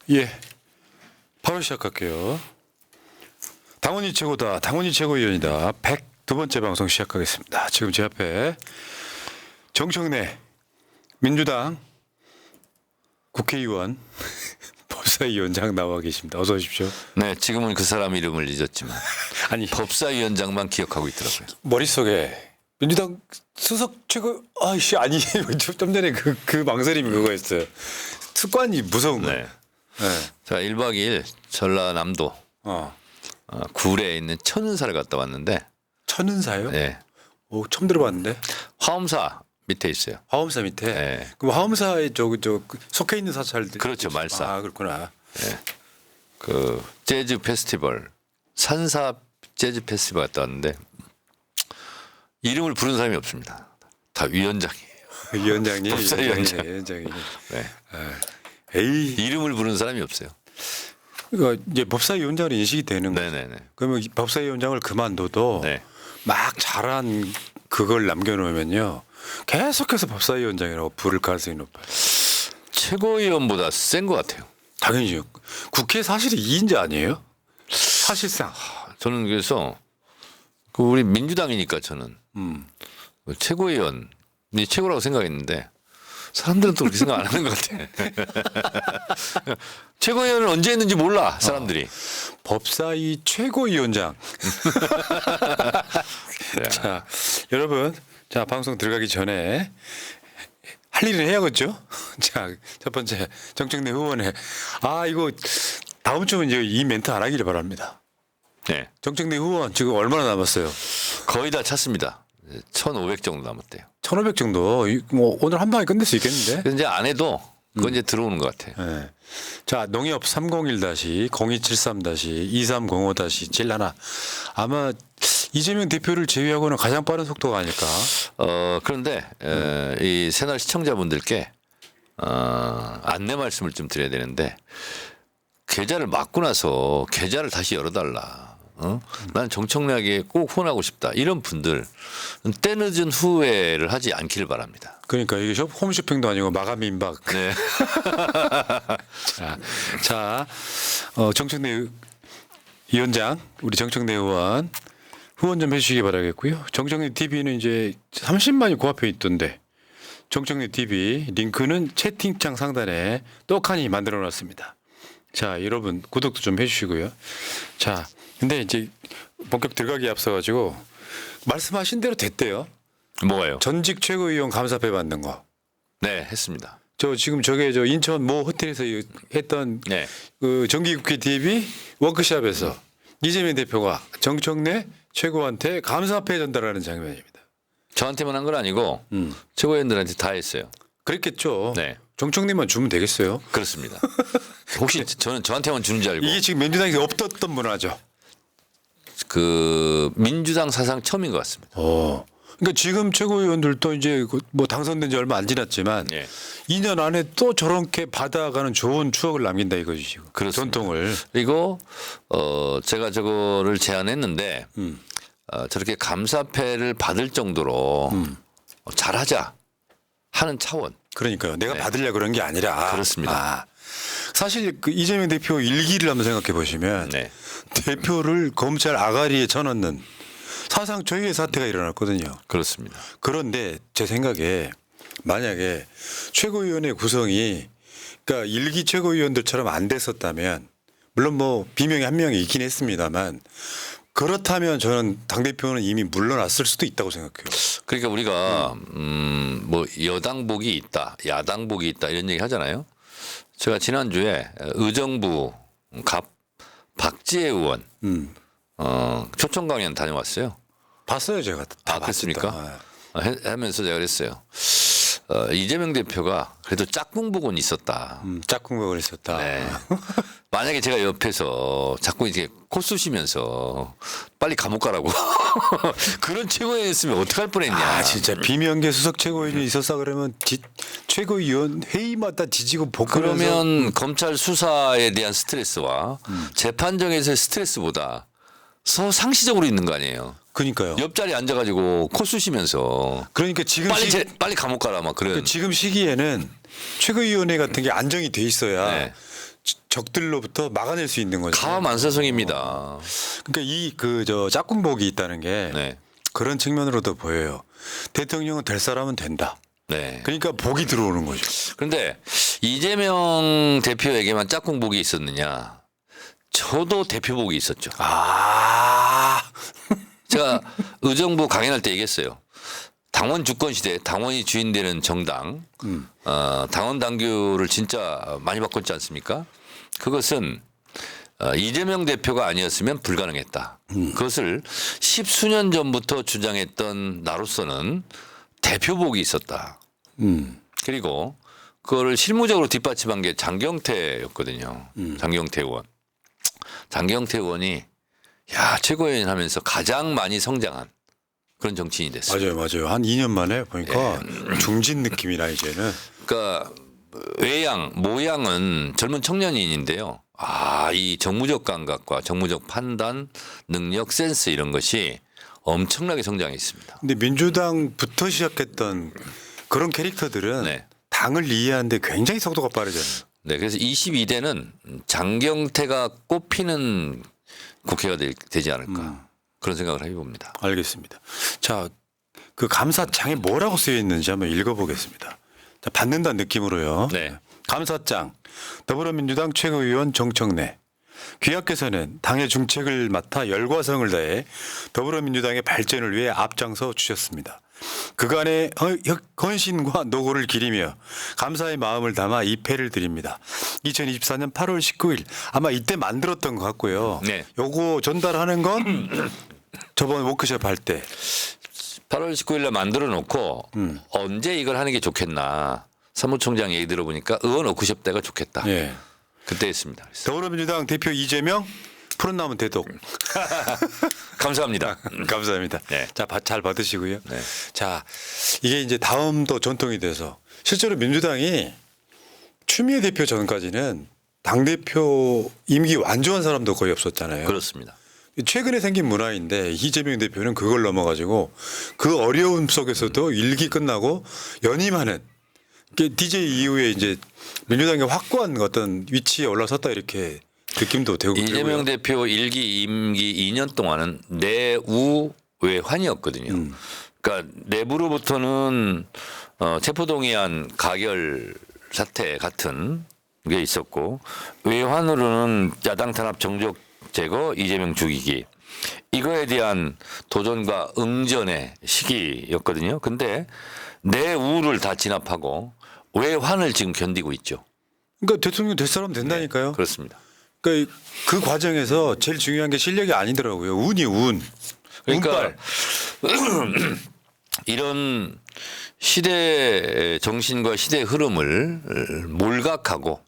예, 바로 시작할게요. 당원이 최고다. 당원이 최고위원이다. 102번째 방송 시작하겠습니다. 지금 제 앞에 정청래 민주당 국회의원 법사위원장 나와 계십니다. 어서 오십시오. 네, 지금은 그 사람 이름을 잊었지만 아니 법사위원장만 기억하고 있더라고요. 머릿속에 민주당 수석 최고 아이씨 아니 좀 전에 그 망설임이 그거였어요. 습관이 무서운 거예요. 네. 네. 자, 1박 2일 전라남도 구례에 있는 천은사를 갔다 왔는데, 천은사요? 네, 오, 처음 들어봤는데. 화엄사 밑에 있어요. 화엄사 밑에. 네. 그럼 화엄사에 속해 있는 사찰들. 그렇죠, 말사. 아 그렇구나. 그 재즈 페스티벌, 산사 재즈 페스티벌 갔다 왔는데 이름을 부른 사람이 없습니다. 다 위원장이에요. 위원장님. 법사위원장. 위원장님. 네. 에이. 이름을 부른 사람이 없어요. 그러니까 이제 법사위원장으로 인식이 되는 거예요. 네네네. 그러면 이 법사위원장을 그만둬도 네. 막 잘한 그걸 남겨놓으면요. 계속해서 법사위원장이라고 부를 가능성이 높아요. 최고위원보다 센 것 같아요. 당연히요. 국회 사실이 2인자 아니에요? 사실상. 저는 그래서 그 우리 민주당이니까 저는 그 최고위원이 최고라고 생각했는데 사람들은 또 그렇게 생각 안 하는 것 같아. 최고위원은 언제 했는지 몰라 사람들이. 법사위 최고위원장. 자, 여러분, 자 방송 들어가기 전에 할 일은 해야겠죠. 자, 첫 번째 정청래 후보네. 아 이거 다음 주면 이제 이 멘트 안 하기를 바랍니다. 네. 정청래 후보는 지금 얼마나 남았어요? 거의 다 찼습니다. 1,500 정도 남았대요. 1,500 정도. 뭐 오늘 한 방에 끝낼 수 있겠는데? 그래서 이제 안 해도 그건 이제 들어오는 것 같아요. 네. 자, 농협 301-0273-2305-71 아마 이재명 대표를 제외하고는 가장 빠른 속도가 아닐까. 그런데 이 새날 시청자분들께 안내 말씀을 좀 드려야 되는데 계좌를 막고 나서 계좌를 다시 열어달라. 난 정청래에게 꼭 후원하고 싶다. 이런 분들 때늦은 후회를 하지 않기를 바랍니다. 그러니까 이게 홈쇼핑도 아니고 마감 임박. 네. 자, 정청래 위원장, 우리 정청래 의원 후원 좀 해주시기 바라겠고요. 정청래 TV는 이제 30만이 코앞에 있던데 정청래 TV 링크는 채팅창 상단에 떡하니 만들어놨습니다. 자, 여러분 구독도 좀 해주시고요. 자, 근데 이제 본격 들어가기에 앞서가지고 말씀하신 대로 됐대요. 뭐가요? 전직 최고위원 감사패 받는 거. 네, 했습니다. 저 지금 저게 저 인천 모 호텔에서 했던 네. 그 정기국회 TV 워크숍에서 이재명 대표가 정청래 최고한테 감사패 전달하는 장면입니다. 저한테만 한 건 아니고 최고위원들한테 다 했어요. 그랬겠죠. 네. 정청래만 주면 되겠어요. 그렇습니다. 혹시 저는 저한테만 주는 줄 알고 이게 지금 민주당에서 없었던 문화죠. 그 민주당 사상 처음인 것 같습니다. 그러니까 지금 최고위원들도 이제 뭐 당선된 지 얼마 안 지났지만 예. 2년 안에 또 저렇게 받아가는 좋은 추억을 남긴다 이거지 지금. 그렇습니다. 전통을. 그리고 제가 저거를 제안했는데 저렇게 감사패를 받을 정도로 잘하자 하는 차원. 그러니까요. 내가 네. 받으려 그런 게 아니라. 그렇습니다. 사실 그 이재명 대표 일기를 한번 생각해 보시면 네. 대표를 검찰 아가리에 쳐넣는 사상 초유의 사태가 일어났거든요. 그렇습니다. 그런데 제 생각에 만약에 최고위원회 구성이 그러니까 일기 최고위원들처럼 안 됐었다면 물론 뭐 비명이 한 명이 있긴 했습니다만 그렇다면 저는 당대표는 이미 물러났을 수도 있다고 생각해요. 그러니까 우리가 뭐 여당복이 있다, 야당복이 있다 이런 얘기 하잖아요. 제가 지난주에 의정부 박지혜 의원 초청 강연 다녀왔어요. 봤어요 제가. 다 그렇습니까? 봤습니다. 하면서 제가 그랬어요. 이재명 대표가 그래도 짝꿍복은 있었다. 짝꿍극을 했었다. 네. 만약에 제가 옆에서 자꾸 이렇게 코 쑤시면서 빨리 감옥 가라고 그런 최고위원이었으면 어떡할 뻔했냐. 아 진짜 비명계 수석 최고위원이 있었어 그러면 최고위원 회의마다 지지고 볶으면서 그러면 검찰 수사에 대한 스트레스와 재판정에서의 스트레스보다 더 상시적으로 있는 거 아니에요. 그러니까요. 옆자리에 앉아가지고 코 쑤시면서 그러니까 지금 빨리 감옥 가라 막 그런. 지금 시기에는 최고위원회 같은 게 안정이 돼 있어야 네. 적들로부터 막아낼 수 있는 거죠. 가만사성입니다. 그러니까 이 그 저 짝꿍복이 있다는 게 네. 그런 측면으로도 보여요. 대통령은 될 사람은 된다. 네. 그러니까 복이 들어오는 거죠. 그런데 이재명 대표에게만 짝꿍복이 있었느냐? 저도 대표복이 있었죠. 아, 제가 의정부 강연할 때 얘기했어요. 당원 주권 시대, 당원이 주인되는 정당, 당원 당규를 진짜 많이 바꿨지 않습니까? 그것은 이재명 대표가 아니었으면 불가능했다. 그것을 10수년 전부터 주장했던 나로서는 대표복이 있었다. 그리고 그거를 실무적으로 뒷받침한 게 장경태였거든요. 장경태 의원. 장경태 의원이 야 최고위원 하면서 가장 많이 성장한 그런 정치인이 됐어요. 맞아요. 한 2년 만에 보니까 중진 느낌이라 이제는. 그러니까 외양, 모양은 젊은 청년인인데요. 이 정무적 감각과 정무적 판단, 능력, 센스 이런 것이 엄청나게 성장했습니다. 근데 민주당부터 시작했던 그런 캐릭터들은 네. 당을 이해하는데 굉장히 속도가 빠르잖아요. 네, 그래서 22대는 장경태가 꼽히는 국회가 되지 않을까 그런 생각을 해봅니다. 알겠습니다. 자, 그 감사장에 뭐라고 쓰여 있는지 한번 읽어보겠습니다. 자, 받는다는 느낌으로요. 네. 감사장 더불어민주당 최고위원 정청래 귀하께서는 당의 중책을 맡아 열과성을 다해 더불어민주당의 발전을 위해 앞장서 주셨습니다. 그간의 헌신과 노고를 기리며 감사의 마음을 담아 이 패를 드립니다. 2024년 8월 19일 아마 이때 만들었던 것 같고요. 네. 요거 전달하는 건 저번 워크숍 할 때 8월 19일 날 만들어 놓고 언제 이걸 하는 게 좋겠나 사무총장 얘기 들어보니까 의원 워크숍 때가 좋겠다. 예. 그때 했습니다. 그래서. 더불어민주당 대표 이재명 푸른 나무 대독 감사합니다. 감사합니다. 네. 자, 잘 받으시고요. 네. 자, 이게 이제 다음도 전통이 돼서 실제로 민주당이 추미애 대표 전까지는 당대표 임기 완주한 사람도 거의 없었잖아요. 그렇습니다. 최근에 생긴 문화인데 이재명 대표는 그걸 넘어가지고 그 어려움 속에서도 일기 끝나고 연임하는 DJ 이후에 이제 민주당이 확고한 어떤 위치에 올라섰다 이렇게 느낌도 되고 이재명 그러고요. 대표 일기 임기 2년 동안은 내우외환이었거든요. 그러니까 내부로부터는 체포동의안 가결 사태 같은 게 있었고 외환으로는 야당 탄압 정적 제거 이재명 죽이기 이거에 대한 도전과 응전의 시기였거든요. 근데 내우를 다 진압하고 외환을 지금 견디고 있죠. 그러니까 대통령 될 사람 된다니까요. 그렇습니다. 그러니까 그 과정에서 제일 중요한 게 실력이 아니더라고요. 운이 운. 그러니까 운빨. 이런 시대 정신과 시대 흐름을 몰각하고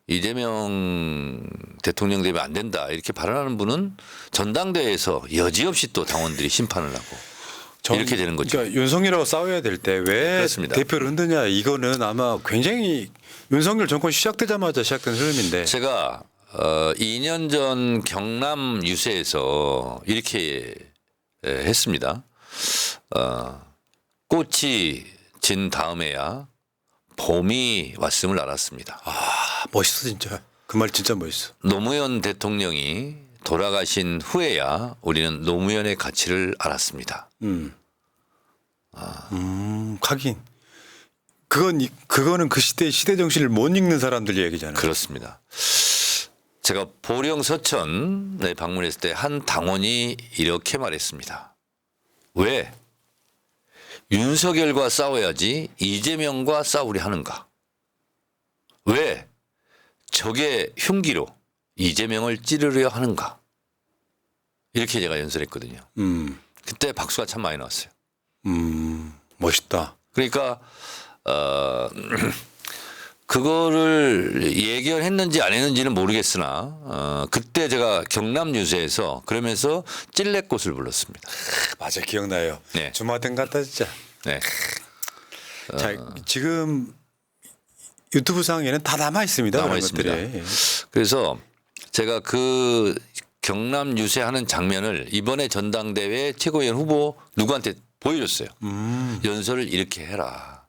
이재명 대통령 되면 안 된다 이렇게 발언하는 분은 전당대회에서 여지없이 또 당원들이 심판을 하고 이렇게 되는 거죠. 그러니까 윤석열하고 싸워야 될 때 왜 그렇습니다. 대표를 흔드냐 이거는 아마 굉장히 윤석열 정권 시작되자마자 시작된 흐름인데 제가 2년 전 경남 유세에서 이렇게 했습니다. 꽃이 진 다음에야 봄이 왔음을 알았습니다. 멋있어 진짜. 그 말 진짜 멋있어. 노무현 대통령이 돌아가신 후에야 우리는 노무현의 가치를 알았습니다. 하긴. 그거는 그 시대 정신을 못 읽는 사람들 얘기잖아요. 그렇습니다. 제가 보령 서천에 방문했을 때 한 당원이 이렇게 말했습니다. 왜 윤석열과 싸워야지 이재명과 싸우려 하는가? 왜 적의 흉기로 이재명을 찌르려 하는가? 이렇게 제가 연설했거든요. 그때 박수가 참 많이 나왔어요. 멋있다. 그러니까 그거를 예견했는지 안 했는지는 모르겠으나 그때 제가 경남 유세에서 그러면서 찔레꽃을 불렀습니다. 맞아 기억나요. 네. 주마등 같다 진짜. 네. 자 지금 유튜브 상에는 다 남아 있습니다. 남아 그런 있습니다. 것들이. 그래서 제가 그 경남 유세하는 장면을 이번에 전당대회 최고위원 후보 누구한테 보여줬어요. 연설을 이렇게 해라.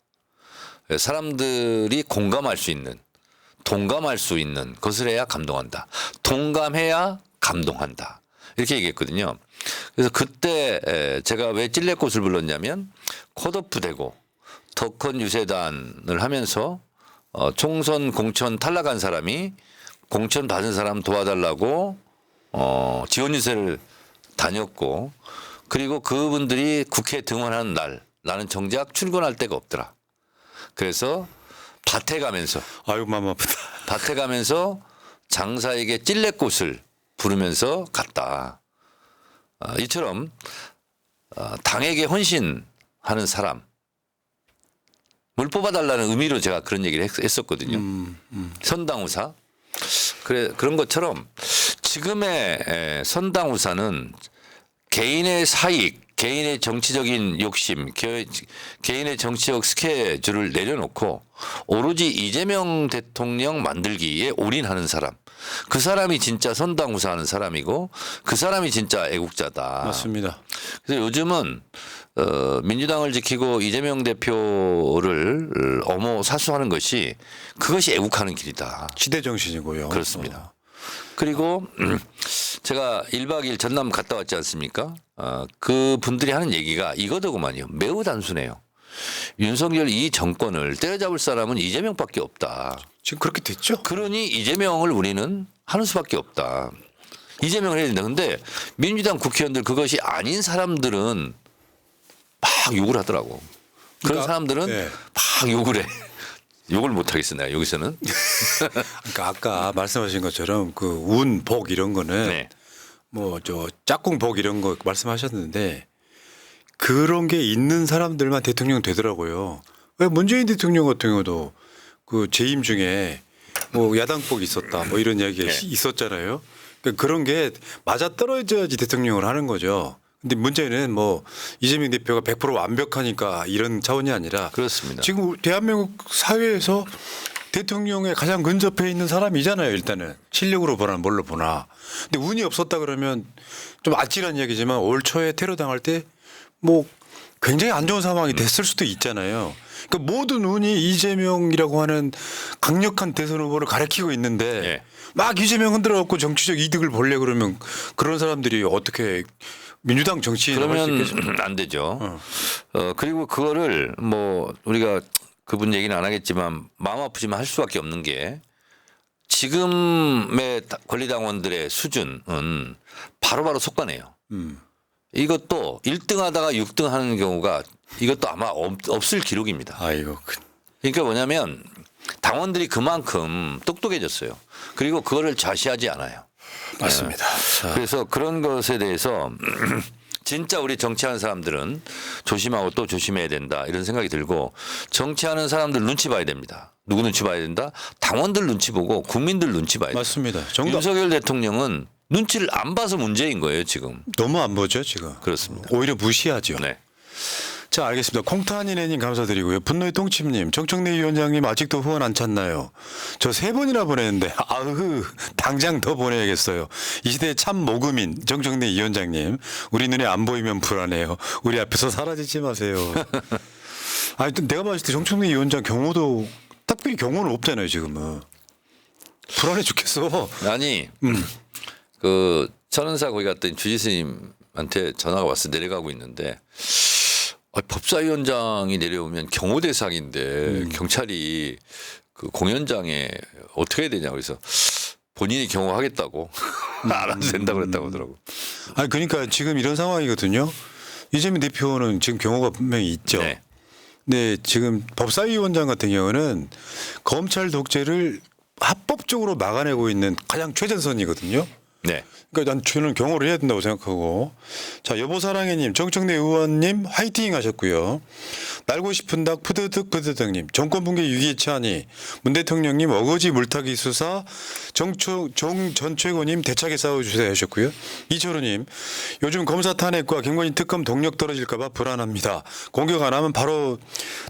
사람들이 공감할 수 있는 동감할 수 있는 것을 해야 감동한다. 동감해야 감동한다. 이렇게 얘기했거든요. 그래서 그때 제가 왜 찔레꽃을 불렀냐면 컷오프 되고 덕헌 유세단을 하면서 총선 공천 탈락한 사람이 공천 받은 사람 도와달라고 지원 유세를 다녔고 그리고 그분들이 국회에 등원하는 날 나는 정작 출근할 데가 없더라. 그래서 밭에 가면서 아유 마음 아프다. 밭에 가면서 장사에게 찔레꽃을 부르면서 갔다. 이처럼 당에게 헌신하는 사람을 뽑아달라는 의미로 제가 그런 얘기를 했었거든요. 선당우사. 그런 것처럼 지금의 선당우사는 개인의 사익, 개인의 정치적인 욕심, 개인의 정치적 스케줄을 내려놓고 오로지 이재명 대통령 만들기에 올인하는 사람. 그 사람이 진짜 선당우사하는 사람이고 그 사람이 진짜 애국자다. 맞습니다. 그래서 요즘은 민주당을 지키고 이재명 대표를 엄호사수하는 것이 그것이 애국하는 길이다. 시대 정신이고요. 그렇습니다. 그리고 제가 1박 2일 전남 갔다 왔지 않습니까? 그 분들이 하는 얘기가 이거더구만요. 매우 단순해요. 윤석열 이 정권을 때려잡을 사람은 이재명밖에 없다. 지금 그렇게 됐죠? 그러니 이재명을 우리는 하는 수밖에 없다. 이재명을 해야 된다. 근데 민주당 국회의원들 그것이 아닌 사람들은 막 욕을 하더라고. 그런 그러니까, 사람들은 네. 막 욕을 해. 욕을 못 하겠어 내가 여기서는. 그러니까 아까 말씀하신 것처럼 그 운, 복 이런 거는 네. 뭐 저 짝꿍 복 이런 거 말씀하셨는데 그런 게 있는 사람들만 대통령 되더라고요. 왜 문재인 대통령 같은 경우도 그 재임 중에 뭐 야당복이 있었다 뭐 이런 이야기가 네. 있었잖아요. 그러니까 그런 게 맞아 떨어져야지 대통령을 하는 거죠. 근데 문제는 뭐 이재명 대표가 100% 완벽하니까 이런 차원이 아니라 그렇습니다. 지금 대한민국 사회에서 대통령에 가장 근접해 있는 사람이잖아요. 일단은 실력으로 보나 뭘로 보나. 근데 운이 없었다 그러면 좀 아찔한 이야기지만 올 초에 테러 당할 때 뭐 굉장히 안 좋은 상황이 됐을 수도 있잖아요. 그러니까 모든 운이 이재명이라고 하는 강력한 대선 후보를 가리키고 있는데 네. 막 이재명 흔들어갖고 정치적 이득을 보려 그러면 그런 사람들이 어떻게 민주당 정치인을 할 수 그러면 있겠습니까? 안 되죠. 그리고 그거를 뭐 우리가 그분 얘기는 안 하겠지만 마음 아프지만 할 수밖에 없는 게 지금의 권리당원들의 수준은 바로바로 속가네요. 이것도 1등 하다가 6등 하는 경우가 이것도 아마 없을 기록입니다. 아이고. 그러니까 뭐냐면 당원들이 그만큼 똑똑해졌어요. 그리고 그거를 좌시하지 않아요. 맞습니다. 그래서 그런 것에 대해서 진짜 우리 정치하는 사람들은 조심하고 또 조심해야 된다 이런 생각이 들고 정치하는 사람들 눈치 봐야 됩니다. 누구 눈치 봐야 된다? 당원들 눈치 보고 국민들 눈치 봐야 된다. 맞습니다. 정답. 윤석열 대통령은 눈치를 안 봐서 문제인 거예요 지금. 너무 안 보죠 지금. 그렇습니다. 오히려 무시하죠. 네. 자 알겠습니다. 콩타니네님 감사드리고요. 분노의 똥침님, 정청래 위원장님 아직도 후원 안 찼나요? 저 3번이나 보냈는데 아흐 당장 더 보내야겠어요. 이 시대의 참 모금인 정청래 위원장님 우리 눈에 안 보이면 불안해요. 우리 앞에서 사라지지 마세요. 아니 내가 봤을 때 정청래 위원장 경호도 특별히 경호는 없잖아요 지금은. 불안해 죽겠어. 아니 그 천은사 거기 갔더니 주지스님한테 전화가 왔어. 내려가고 있는데 법사위원장이 내려오면 경호 대상인데 경찰이 그 공연장에 어떻게 해야 되냐 그래서 본인이 경호하겠다고 알아서 된다고 그랬다고 하더라고. 아니 그러니까 지금 이런 상황이거든요. 이재명 대표는 지금 경호가 분명히 있죠. 네. 네, 지금 법사위원장 같은 경우는 검찰 독재를 합법적으로 막아내고 있는 가장 최전선이거든요. 네. 그러니까 저는 경호를 해야 된다고 생각하고. 자, 여보사랑해님, 정청래 의원님 화이팅 하셨고요. 날고 싶은 닭 푸드득님, 정권 붕괴 위기에 처하니 문 대통령님 어거지 물타기 수사 정 전 최고님 대차게 싸워주세요 하셨고요. 이철우님, 요즘 검사 탄핵과 김건희 특검 동력 떨어질까봐 불안합니다. 공격 안 하면 바로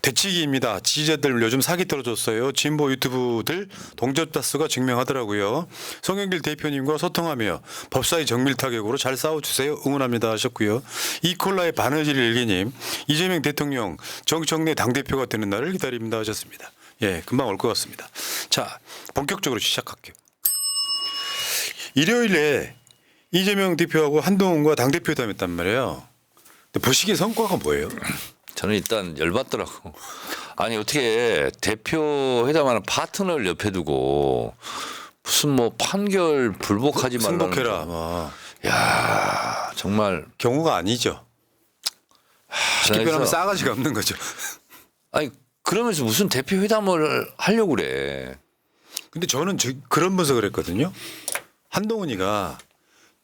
되치기입니다. 지지자들 요즘 사기 떨어졌어요. 진보 유튜브들 동접자 수가 증명하더라고요. 송영길 대표님과 소통하며 하며 법사위 정밀 타격으로 잘 싸워주세요. 응원합니다 하셨고요. 이콜라의 바느질 일기님 이재명 대통령 정청래 당대표가 되는 날을 기다립니다 하셨습니다. 예, 금방 올 것 같습니다. 자, 본격적으로 시작할게요. 일요일에 이재명 대표하고 한동훈과 당대표 회담했단 말이에요. 근데 보시기에 성과가 뭐예요? 저는 일단 열받더라고. 아니 어떻게 대표 회담하는 파트너를 옆에 두고 무슨 뭐 판결 불복하지 말라는 승복해라. 뭐. 야 정말 경우가 아니죠. 쉽게 그래서- 표현하면 싸가지가 없는 거죠. 아니 그러면서 무슨 대표 회담을 하려고 그래. 근데 저는 그런 분석을 했거든요. 한동훈이가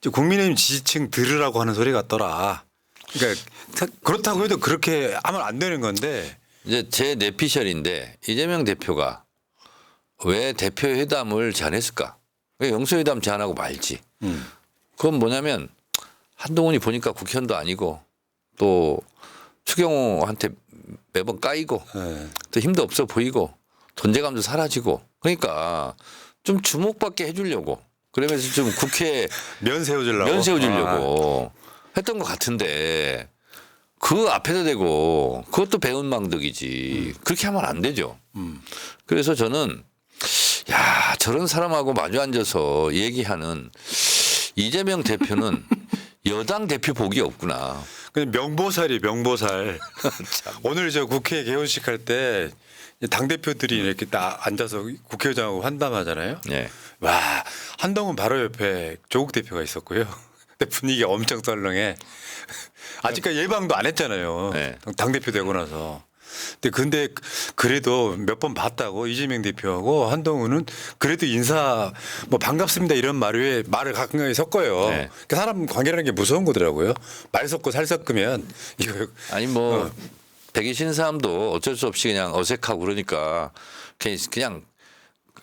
이제 국민의힘 지지층 들으라고 하는 소리 같더라. 그러니까 그렇다고 해도 그렇게 하면 안 되는 건데 이제 제 내피셜인데 이재명 대표가 왜 대표 회담을 제안했을까? 왜 영수회담 제안하고 말지? 그건 뭐냐면 한동훈이 보니까 국회의원도 아니고 또 추경호한테 매번 까이고 예. 또 힘도 없어 보이고 존재감도 사라지고 그러니까 좀 주목받게 해주려고 그러면서 좀 국회 면 세워주려고. 면 세워주려고 했던 것 같은데 그 앞에다 대고 그것도 배은망덕이지 그렇게 하면 안 되죠. 그래서 저는 야 저런 사람하고 마주 앉아서 얘기하는 이재명 대표는 여당 대표 복이 없구나. 그냥 명보살이 명보살. 오늘 저 국회 개원식 할 때 당대표들이 이렇게 딱 앉아서 국회의장하고 환담하잖아요. 예. 와, 한동훈 바로 옆에 조국 대표가 있었고요. 근데 분위기 엄청 썰렁해. 아직까지 예방도 안 했잖아요. 네. 당대표 되고 나서. 근데 그래도 몇 번 봤다고 이재명 대표하고 한동훈은 그래도 인사 뭐 반갑습니다 이런 말을 가끔가다 섞어요. 네. 그 사람 관계라는 게 무서운 거더라고요. 말 섞고 살 섞으면 이거 아니 뭐 되게 싫은 사람도 어쩔 수 없이 그냥 어색하고 그러니까 그냥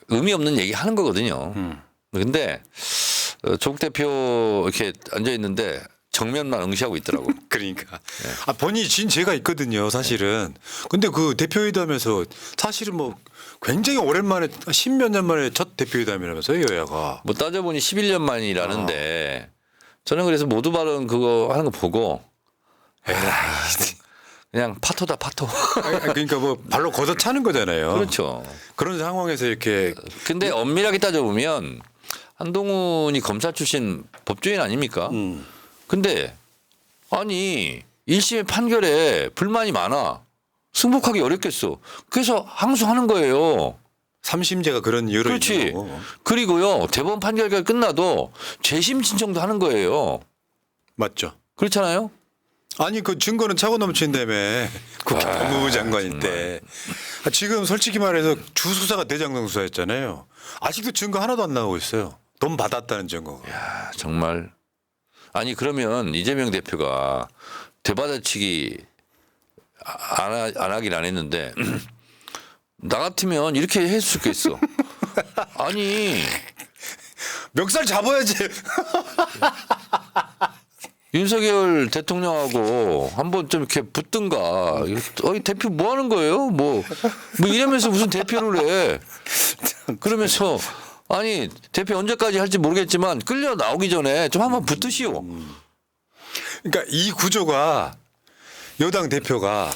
의미 없는 얘기 하는 거거든요. 근데 조국 대표 이렇게 앉아 있는데 정면만 응시하고 있더라고. 그러니까 본인이 진 죄가 있거든요, 사실은. 근데 그 대표회담에서 사실은 뭐 굉장히 오랜만에 10몇 년 만에 첫 대표회담이라면서요, 여야가. 뭐 따져보니 11년 만이라는데 저는 그래서 모두 발언 그거 하는 거 보고 그냥 파토다 파토. 그러니까 뭐 발로 걷어차는 거잖아요. 그렇죠. 그런 상황에서 이렇게 근데 엄밀하게 따져보면 한동훈이 검사 출신 법조인 아닙니까? 근데 아니 1심의 판결에 불만이 많아. 승복하기 어렵겠어. 그래서 항소하는 거예요. 삼심제가 그런 이유로 그렇지. 있는 거고. 그리고요. 대법원 판결이 끝나도 재심 신청도 하는 거예요. 맞죠. 그렇잖아요. 아니 그 증거는 차고 넘친다며 국회 법무부 장관일 때. 지금 솔직히 말해서 주수사가 대장동 수사했잖아요. 아직도 증거 하나도 안 나오고 있어요. 돈 받았다는 증거가. 야, 정말. 아니 그러면 이재명 대표가 대받아치기 안 하긴 안 했는데 나 같으면 이렇게 했을 수 있겠어. 아니 멱살 잡아야지. 윤석열 대통령하고 한번 좀 이렇게 붙든가. 대표 뭐 하는 거예요? 뭐 이러면서 무슨 대표를 해. 그러면서 아니 대표 언제까지 할지 모르겠지만 끌려 나오기 전에 좀 한번 붙으시오. 그러니까 이 구조가 여당 대표가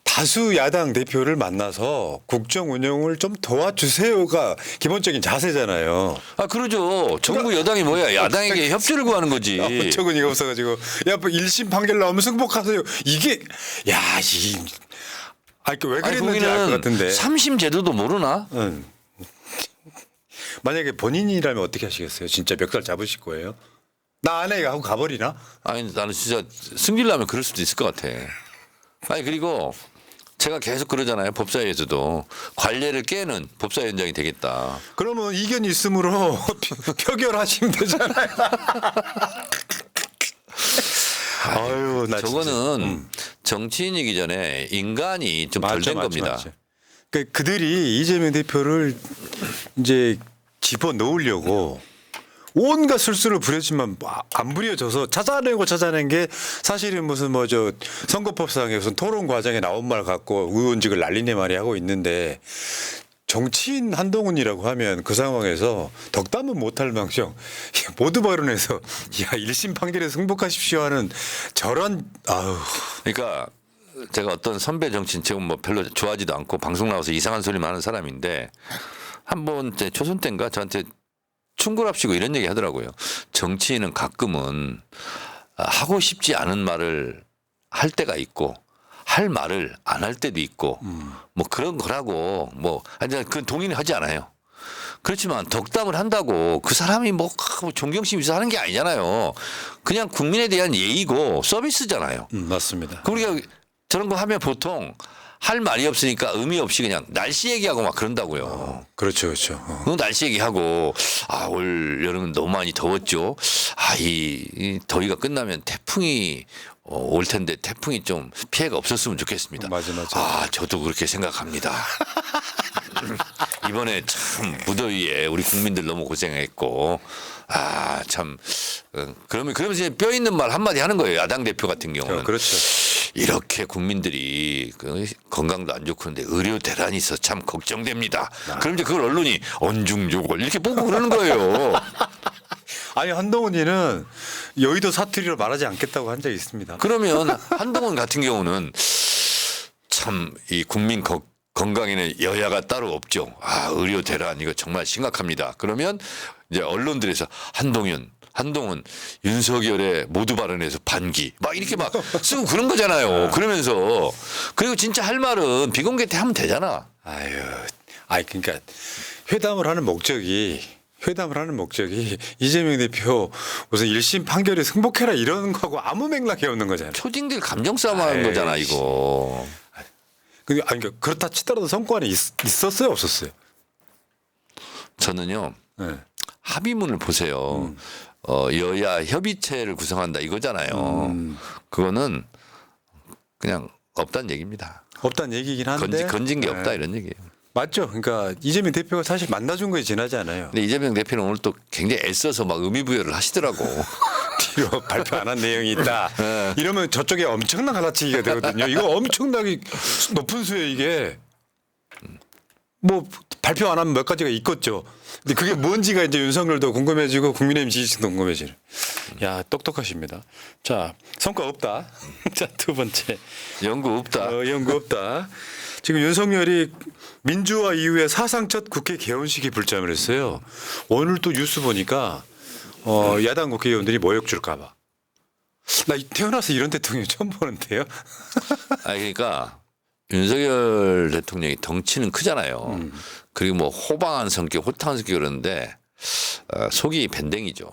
다수 야당 대표를 만나서 국정 운영을 좀 도와주세요가 기본적인 자세잖아요. 아 그러죠. 정부 여당이 뭐야? 야당에게 협조를 구하는 거지. 어처구니가 없어가지고 야, 뭐 1심 판결 나오면 승복하세요. 이게 야, 왜 아니 그랬는지 알 것 거기는 같은데. 3심 제도도 모르나? 응. 만약에 본인이라면 어떻게 하시겠어요? 진짜 멱살 잡으실 거예요? 나 안 해 하고 가버리나? 아니 나는 진짜 승질나면 그럴 수도 있을 것 같아. 아니 그리고 제가 계속 그러잖아요. 법사위에서도 관례를 깨는 법사위원장이 되겠다. 그러면 이견 있으므로 표결하시면 되잖아요. 아유, 나 저거는 정치인이기 전에 인간이 좀 덜 된 겁니다. 그러니까 그들이 이재명 대표를 이제 집어 넣으려고 온갖 술수를 부렸지만 안 부려져서 찾아낸 게 사실은 무슨 뭐 저 선거법상에 무슨 토론 과정에 나온 말 갖고 의원직을 날리네 말이 하고 있는데 정치인 한동훈이라고 하면 그 상황에서 덕담은 못할 망정 모두 발언해서 야 1심 판결에 승복하십시오 하는 저런 아우 그러니까 제가 어떤 선배 정치인 지금 뭐 별로 좋아하지도 않고 방송 나와서 이상한 소리만 하는 사람인데 한번 제 초선 때인가 저한테 충고랍시고 이런 얘기 하더라고요. 정치인은 가끔은 하고 싶지 않은 말을 할 때가 있고 할 말을 안 할 때도 있고 뭐 그런 거라고 뭐 아니 그건 동의는 하지 않아요. 그렇지만 덕담을 한다고 그 사람이 뭐 존경심 있어 하는 게 아니잖아요. 그냥 국민에 대한 예의고 서비스잖아요. 맞습니다. 그럼 우리가 저런 거 하면 보통 할 말이 없으니까 의미 없이 그냥 날씨 얘기하고 막 그런다고요. 그렇죠, 그렇죠. 날씨 얘기하고 올 여름은 너무 많이 더웠죠. 이 더위가 끝나면 태풍이 올 텐데 태풍이 좀 피해가 없었으면 좋겠습니다. 맞아. 저도 그렇게 생각합니다. 이번에 참 무더위에 우리 국민들 너무 고생했고 참 그러면서 이제 뼈 있는 말 한마디 하는 거예요. 야당 대표 같은 경우는. 그렇죠. 이렇게 국민들이 건강도 안 좋고 그런데 의료 대란이 있어서 참 걱정됩니다. 그럼 이제 그걸 언론이 언중조골 이렇게 보고 그러는 거예요. 아니 한동훈이는 여의도 사투리로 말하지 않겠다고 한 적이 있습니다. 그러면 한동훈 같은 경우는 참 이 국민 건강에는 여야가 따로 없죠. 의료 대란 이거 정말 심각합니다. 그러면 이제 언론들에서 한동훈 윤석열의 모두 발언에서 반기 막 이렇게 막 쓰고 그런 거잖아요. 그러면서 그리고 진짜 할 말은 비공개 때 하면 되잖아. 그러니까 회담을 하는 목적이 이재명 대표 무슨 1심 판결에 승복해라 이런 거하고 아무 맥락이 없는 거잖아요. 초딩들 감정 싸움 하는 거잖아 이거. 그러니까 그렇다 치더라도 성과는 있었어요, 없었어요? 저는요. 네. 합의문을 보세요. 여야 협의체를 구성한다 이거잖아요. 그거는 그냥 없다는 얘기입니다. 없다는 얘기긴 한데 건진 게 없다 이런 얘기예요. 맞죠. 그러니까 이재명 대표가 사실 만나준 거에 지나지 않아요. 근데 이재명 대표는 오늘 또 굉장히 애써서 막 의미부여를 하시더라고. 뒤로 발표 안 한 내용이 있다. 이러면 저쪽에 엄청난 갈라치기가 되거든요. 이거 엄청나게 높은 수에 이게 뭐 발표 안 하면 몇 가지가 있겠죠. 근데 그게 뭔지가 이제 윤석열도 궁금해지고 국민의힘 지지층도 궁금해지는. 야 똑똑하십니다. 자 성과 없다. 자 두 번째 연구 없다. 연구 없다. 지금 윤석열이 민주화 이후에 사상 첫 국회 개원식에 불참을 했어요. 오늘 또 뉴스 보니까 야당 국회의원들이 모욕 줄까 봐. 나 태어나서 이런 대통령 처음 보는데요. 그러니까 윤석열 대통령이 덩치는 크잖아요. 그리고 뭐 호방한 성격, 호탕한 성격 그러는데 속이 밴댕이죠.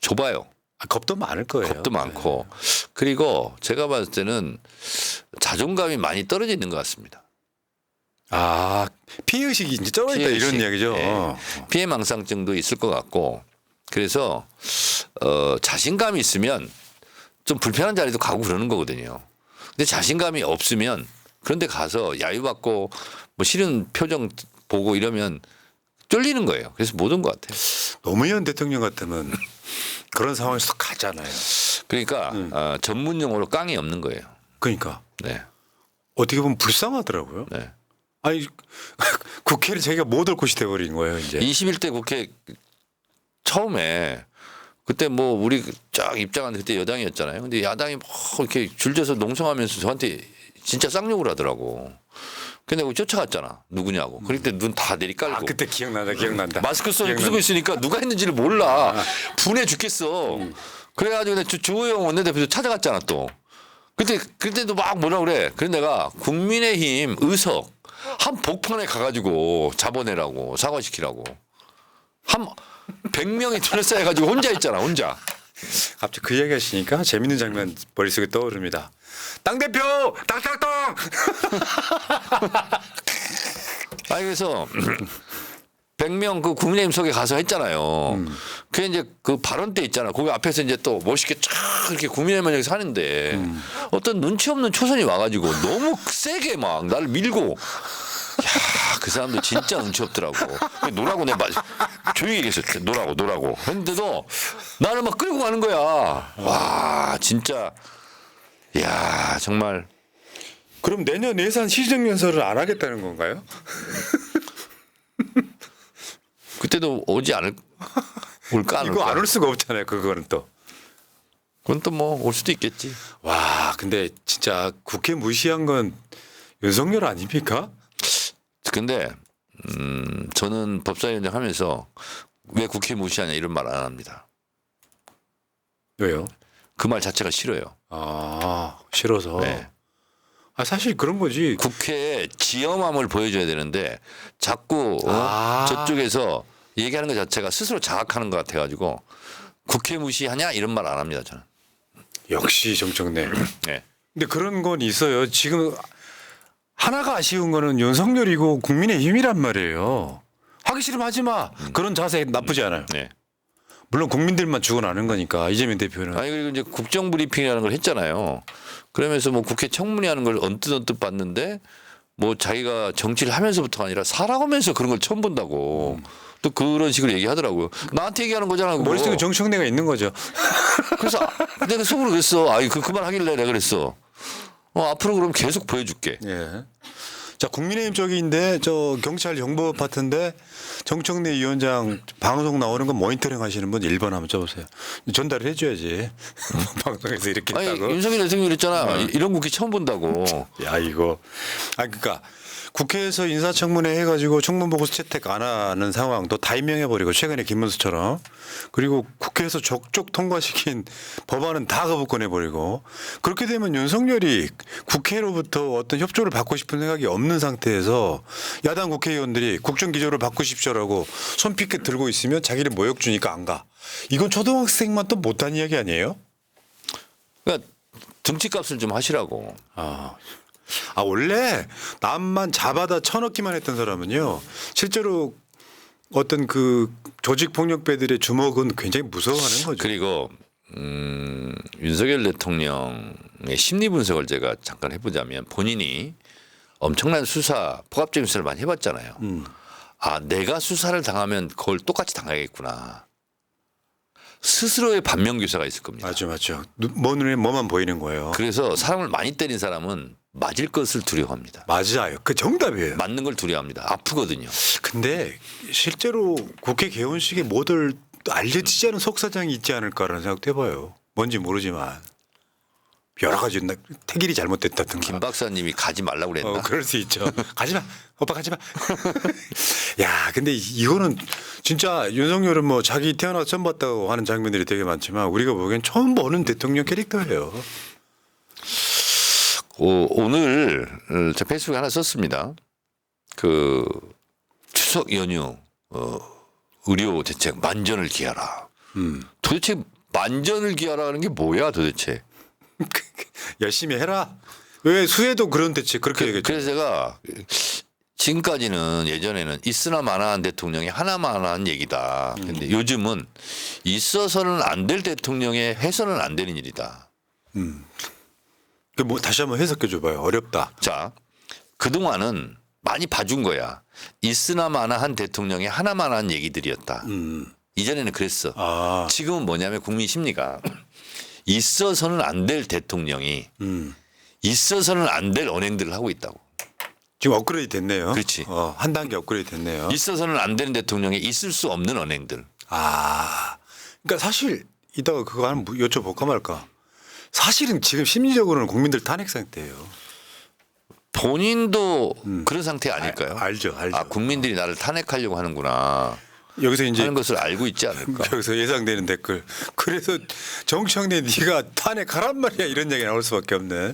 좁아요. 겁도 많을 거예요. 겁도 많고. 그리고 제가 봤을 때는 자존감이 많이 떨어져 있는 것 같습니다. 피해의식이 이제 떨어져 있다 이런 이야기죠. 네. 피해망상증도 있을 것 같고 그래서 자신감이 있으면 좀 불편한 자리도 가고 그러는 거거든요. 근데 자신감이 없으면 그런데 가서 야유받고 뭐 싫은 표정 보고 이러면 쫄리는 거예요. 그래서 못 온 것 같아요. 노무현 대통령 같으면 그런 상황에서 가잖아요. 그러니까 전문 용어로 깡이 없는 거예요. 그러니까 네. 어떻게 보면 불쌍하더라고요. 네. 아니 국회를 자기가 못 올 곳이 돼버린 거예요. 이제 21대 국회 처음에 그때 뭐 우리 쫙 입장한 그때 여당이었잖아요. 근데 야당이 뭐 이렇게 줄져서 농성하면서 저한테 진짜 쌍욕을 하더라고. 근데 내가 쫓아갔잖아. 누구냐고. 그때 눈 다 내리깔고. 그때 기억난다. 마스크 쓰고 있으니까 누가 했는지를 몰라. 분해 죽겠어. 그래가지고 내가 주호영 원내대표도 찾아갔잖아 또. 그때도 막 뭐라 그래. 그래서 내가 국민의힘 의석 한 복판에 가가지고 잡아내라고 사과시키라고. 한 100명이 둘러싸여가지고 혼자 있잖아. 혼자. 갑자기 그 이야기 하시니까 재밌는 장면 머릿속에 떠오릅니다. 당대표 땅땅땅. 그래서 100명 그 국민의힘 속에 가서 했잖아요. 그게 이제 그 발언 때 있잖아. 거기 앞에서 이제 또 멋있게 쫙 이렇게 국민의힘에서 하는데 어떤 눈치 없는 초선이 와가지고 너무 세게 막 나를 밀고 그 사람도 진짜 눈치 없더라고. 노라고 내가 조용히 얘기했었지. 노라고. 근데도 나를 막 끌고 가는 거야. 와 진짜 야 정말 그럼 내년 예산 시정연설을 안 하겠다는 건가요? 그때도 오지 않을 올까 안 이거 올까? 안 올 수가 없잖아요. 그거는 또. 그건 또 뭐 올 수도 있겠지. 와, 근데 진짜 국회 무시한 건 윤석열 아닙니까? 근데 저는 법사위원장 하면서 왜 국회 무시하냐 이런 말 안 합니다. 왜요? 그 말 자체가 싫어요. 아, 싫어서. 네. 아, 사실 그런 거지. 국회에 지엄함을 보여줘야 되는데 자꾸 아. 저쪽에서 얘기하는 것 자체가 스스로 자학하는 것 같아가지고 국회 무시하냐 이런 말 안 합니다 저는. 역시 정청래. 네. 근데 그런 건 있어요. 지금 하나가 아쉬운 거는 윤석열이고 국민의힘이란 말이에요. 하기 싫으면 하지 마. 그런 자세 나쁘지 않아요. 네. 물론 국민들만 죽어나는 거니까 이재명 대표는. 아니 그리고 이제 국정 브리핑이라는 걸 했잖아요. 그러면서 뭐 국회 청문회하는 걸 언뜻 봤는데 뭐 자기가 정치를 하면서부터가 아니라 살아가면서 그런 걸 처음 본다고 또 그런 식으로 얘기하더라고요. 나한테 얘기하는 거잖아. 그거. 머릿속에 정청래가 있는 거죠. 그래서 내가 속으로 그랬어. 아이 그만 하길래 내가 그랬어. 앞으로 그럼 계속 보여줄게. 예. 자, 국민의힘 쪽인데 저 경찰 정보 파트인데 정청래 위원장 방송 나오는 거 모니터링 하시는 분 1번 한번 써보세요. 전달을 해줘야지. 방송에서 이렇게 아니 했다고. 윤석열 대통령이 그랬잖아. 이런 국회 처음 본다고. 야, 이거. 아, 그러니까 국회에서 인사청문회 해가지고 청문보고서 채택 안 하는 상황도 다 임명해버리고 최근에 김문수처럼 그리고 국회에서 족족 통과시킨 법안은 다 거부권해버리고 그렇게 되면 윤석열이 국회로부터 어떤 협조를 받고 싶은 생각이 없는 상태에서 야당 국회의원들이 국정기조를 바꾸십시오라고 손피켓 들고 있으면 자기를 모욕 주니까 안 가. 이건 초등학생만 또 못한 이야기 아니에요? 그러니까 등치값을 좀 하시라고. 아, 원래 남만 잡아다 쳐넣기만 했던 사람은요. 실제로 어떤 그 조직 폭력배들의 주먹은 굉장히 무서워하는 거죠. 그리고 윤석열 대통령의 심리 분석을 제가 잠깐 해보자면 본인이 엄청난 수사, 포괄적인 수사를 많이 해봤잖아요. 아, 내가 수사를 당하면 그걸 똑같이 당하겠구나. 스스로의 반면교사가 있을 겁니다. 맞죠. 뭐 눈에 뭐만 보이는 거예요. 그래서 사람을 많이 때린 사람은 맞을 것을 두려워합니다. 맞아요. 그 정답이에요. 맞는 걸 두려워합니다. 아프거든요. 근데 실제로 국회 개원식에 뭐들 알려지지 않은 속사정이 있지 않을까라는 생각도 해봐요. 뭔지 모르지만 여러 가지 태길이 잘못됐다든가. 김 박사님이 가지 말라고 그랬나? 그럴 수 있죠. 가지마. 오빠 가지마. 야, 근데 이거는 진짜 윤석열은 뭐 자기 태어나서 처음 봤다고 하는 장면들이 되게 많지만 우리가 보기엔 처음 보는 대통령 캐릭터예요. 오늘 제 페이스북에 하나 썼습니다. 그 추석 연휴 의료 대책 만전을 기하라. 도대체 만전을 기하라는 게 뭐야 도대체? 열심히 해라. 왜 수혜도 그런 대책 그렇게 얘기했죠. 그래서 제가 지금까지는 예전에는 있으나 마나한 대통령이 하나만한 얘기다. 근데 요즘은 있어서는 안 될 대통령의 해서는 안 되는 일이다. 그 뭐 다시 한번 해석해 줘봐요. 어렵다. 자, 그동안은 많이 봐준 거야. 있으나 마나한 대통령의 하나만한 얘기들이었다. 이전에는 그랬어. 아, 지금은 뭐냐면 국민 심리가 있어서는 안 될 대통령이 있어서는 안 될 언행들을 하고 있다고. 지금 업그레이드 됐네요. 그렇지. 한 단계 업그레이드 됐네요. 있어서는 안 되는 대통령이 있을 수 없는 언행들. 아, 그러니까 사실 이따가 그거 한번 여쭤볼까 말까. 사실은 지금 심리적으로는 국민들 탄핵 상태예요. 본인도 그런 상태 아닐까요? 알죠. 아, 국민들이 나를 탄핵하려고 하는구나 여기서 이제 하는 것을 알고 있지 않을까? 여기서 예상되는 댓글. 그래서 정청래 네가 탄핵하란 말이야 이런 얘기 나올 수밖에 없네.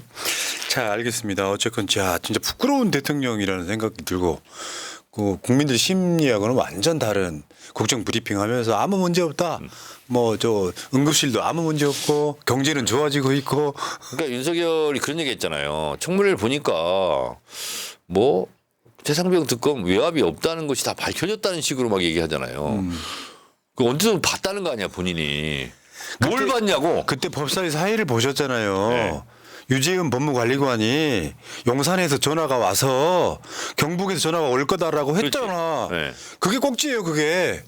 자, 알겠습니다. 어쨌건 자 진짜 부끄러운 대통령이라는 생각이 들고 그 국민들 심리하고는 완전 다른 국정 브리핑하면서 아무 문제 없다. 뭐 저 응급실도 아무 문제 없고 경제는 좋아지고 있고. 그러니까 윤석열이 그런 얘기 했잖아요. 청문회를 보니까 뭐 최상병 특검 외압이 없다는 것이 다 밝혀졌다는 식으로 막 얘기하잖아요. 그 언제 봤다는 거 아니야 본인이. 뭘 봤냐고. 그때 법사위 사회를 보셨잖아요. 네. 유재은 법무관리관이 용산에서 전화가 와서 경북에서 전화가 올 거다라고 했잖아. 네. 그게 꼭지예요. 그게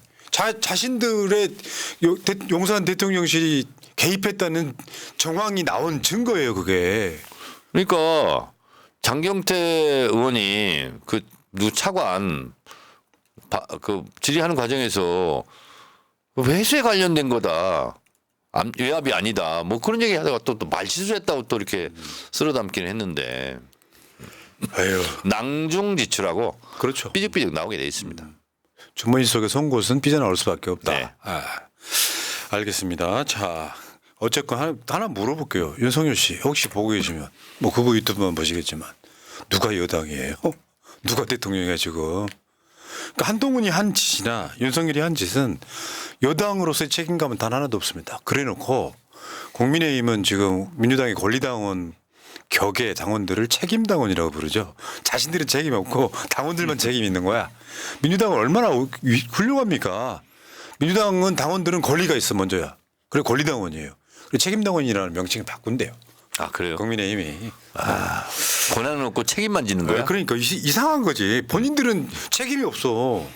자신들의 용산 대통령실이 개입했다는 정황이 나온 증거예요. 그게. 그러니까 장경태 의원이 그 누 차관 그 질의하는 과정에서 회수에 관련된 거다. 외압이 아니다. 뭐 그런 얘기 하다가 또 말실수했다고 또 이렇게 쓸어 담기는 했는데 아유, 낭중 지출하고 그렇죠. 삐죽삐죽 나오게 돼 있습니다. 주머니 속에 송곳은 삐져나올 수밖에 없다. 네. 아, 알겠습니다. 자, 어쨌건 하나 물어볼게요. 윤석열 씨 혹시 보고 계시면 뭐 그거 유튜브만 보시겠지만 누가 여당이에요? 누가 대통령이야 지금? 그러니까 한동훈이 한 짓이나 윤석열이 한 짓은 여당으로서의 책임감은 단 하나도 없습니다. 그래놓고 국민의힘은 지금 민주당의 권리당원 격의 당원들을 책임당원이라고 부르죠. 자신들은 책임 없고 당원들만 책임 있는 거야. 민주당은 얼마나 훌륭합니까? 민주당은 당원들은 권리가 있어 먼저야. 그래 권리당원이에요. 그래 책임당원이라는 명칭을 바꾼대요. 아 그래요? 국민의힘이. 권한은 없고 책임만 지는 거야? 그러니까 이상한 거지. 본인들은 책임이 없어.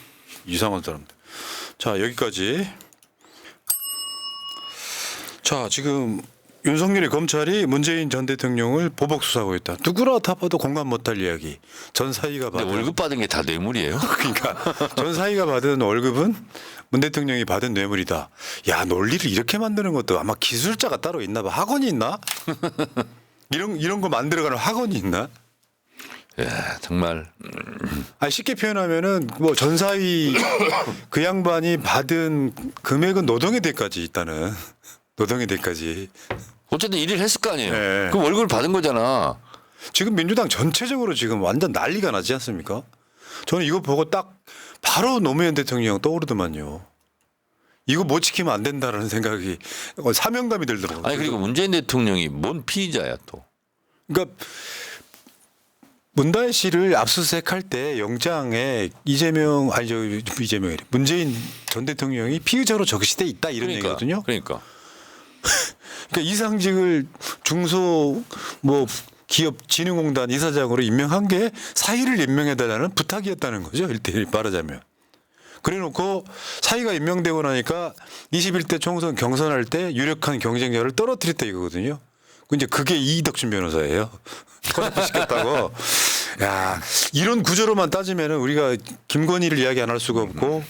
이상한 사람들. 자 여기까지. 자 지금 윤석열의 검찰이 문재인 전 대통령을 보복 수사하고 있다. 누구나 다 봐도 공감 못할 이야기. 전 사위가 근데 받은 월급 받은 게 다 뇌물이에요? 그러니까 전 사위가 받은 월급은 문 대통령이 받은 뇌물이다. 야 논리를 이렇게 만드는 것도 아마 기술자가 따로 있나 봐. 학원이 있나? 이런 거 만들어가는 학원이 있나? 야, 정말 아 쉽게 표현하면은 뭐 전 사위 그 양반이 받은 금액은 노동의 대가지 있다는 노동의 대가지. 어쨌든 일을 했을 거 아니에요. 네. 그럼 월급을 받은 거잖아. 지금 민주당 전체적으로 지금 완전 난리가 나지 않습니까? 저는 이거 보고 딱 바로 노무현 대통령 떠오르더만요. 이거 못 지키면 안 된다라는 생각이 사명감이 들더라고요. 아니 그리고 문재인 대통령이 뭔 피의자야 또. 그러니까 문다혜 씨를 압수수색할 때 영장에 이재명이 문재인 전 대통령이 피의자로 적시돼 있다 이런 얘기거든요. 그러니까. 그러니까 이상직을 중소 뭐 기업 진흥공단 이사장으로 임명한 게 사의를 임명해달라는 부탁이었다는 거죠. 일대일 말하자면. 그래놓고 사의가 임명되고 나니까 21대 총선 경선할 때 유력한 경쟁자를 떨어뜨렸다 이거거든요. 이제 그게 이덕준 변호사예요. 시켰다고. 야 이런 구조로만 따지면은 우리가 김건희를 이야기 안 할 수가 없고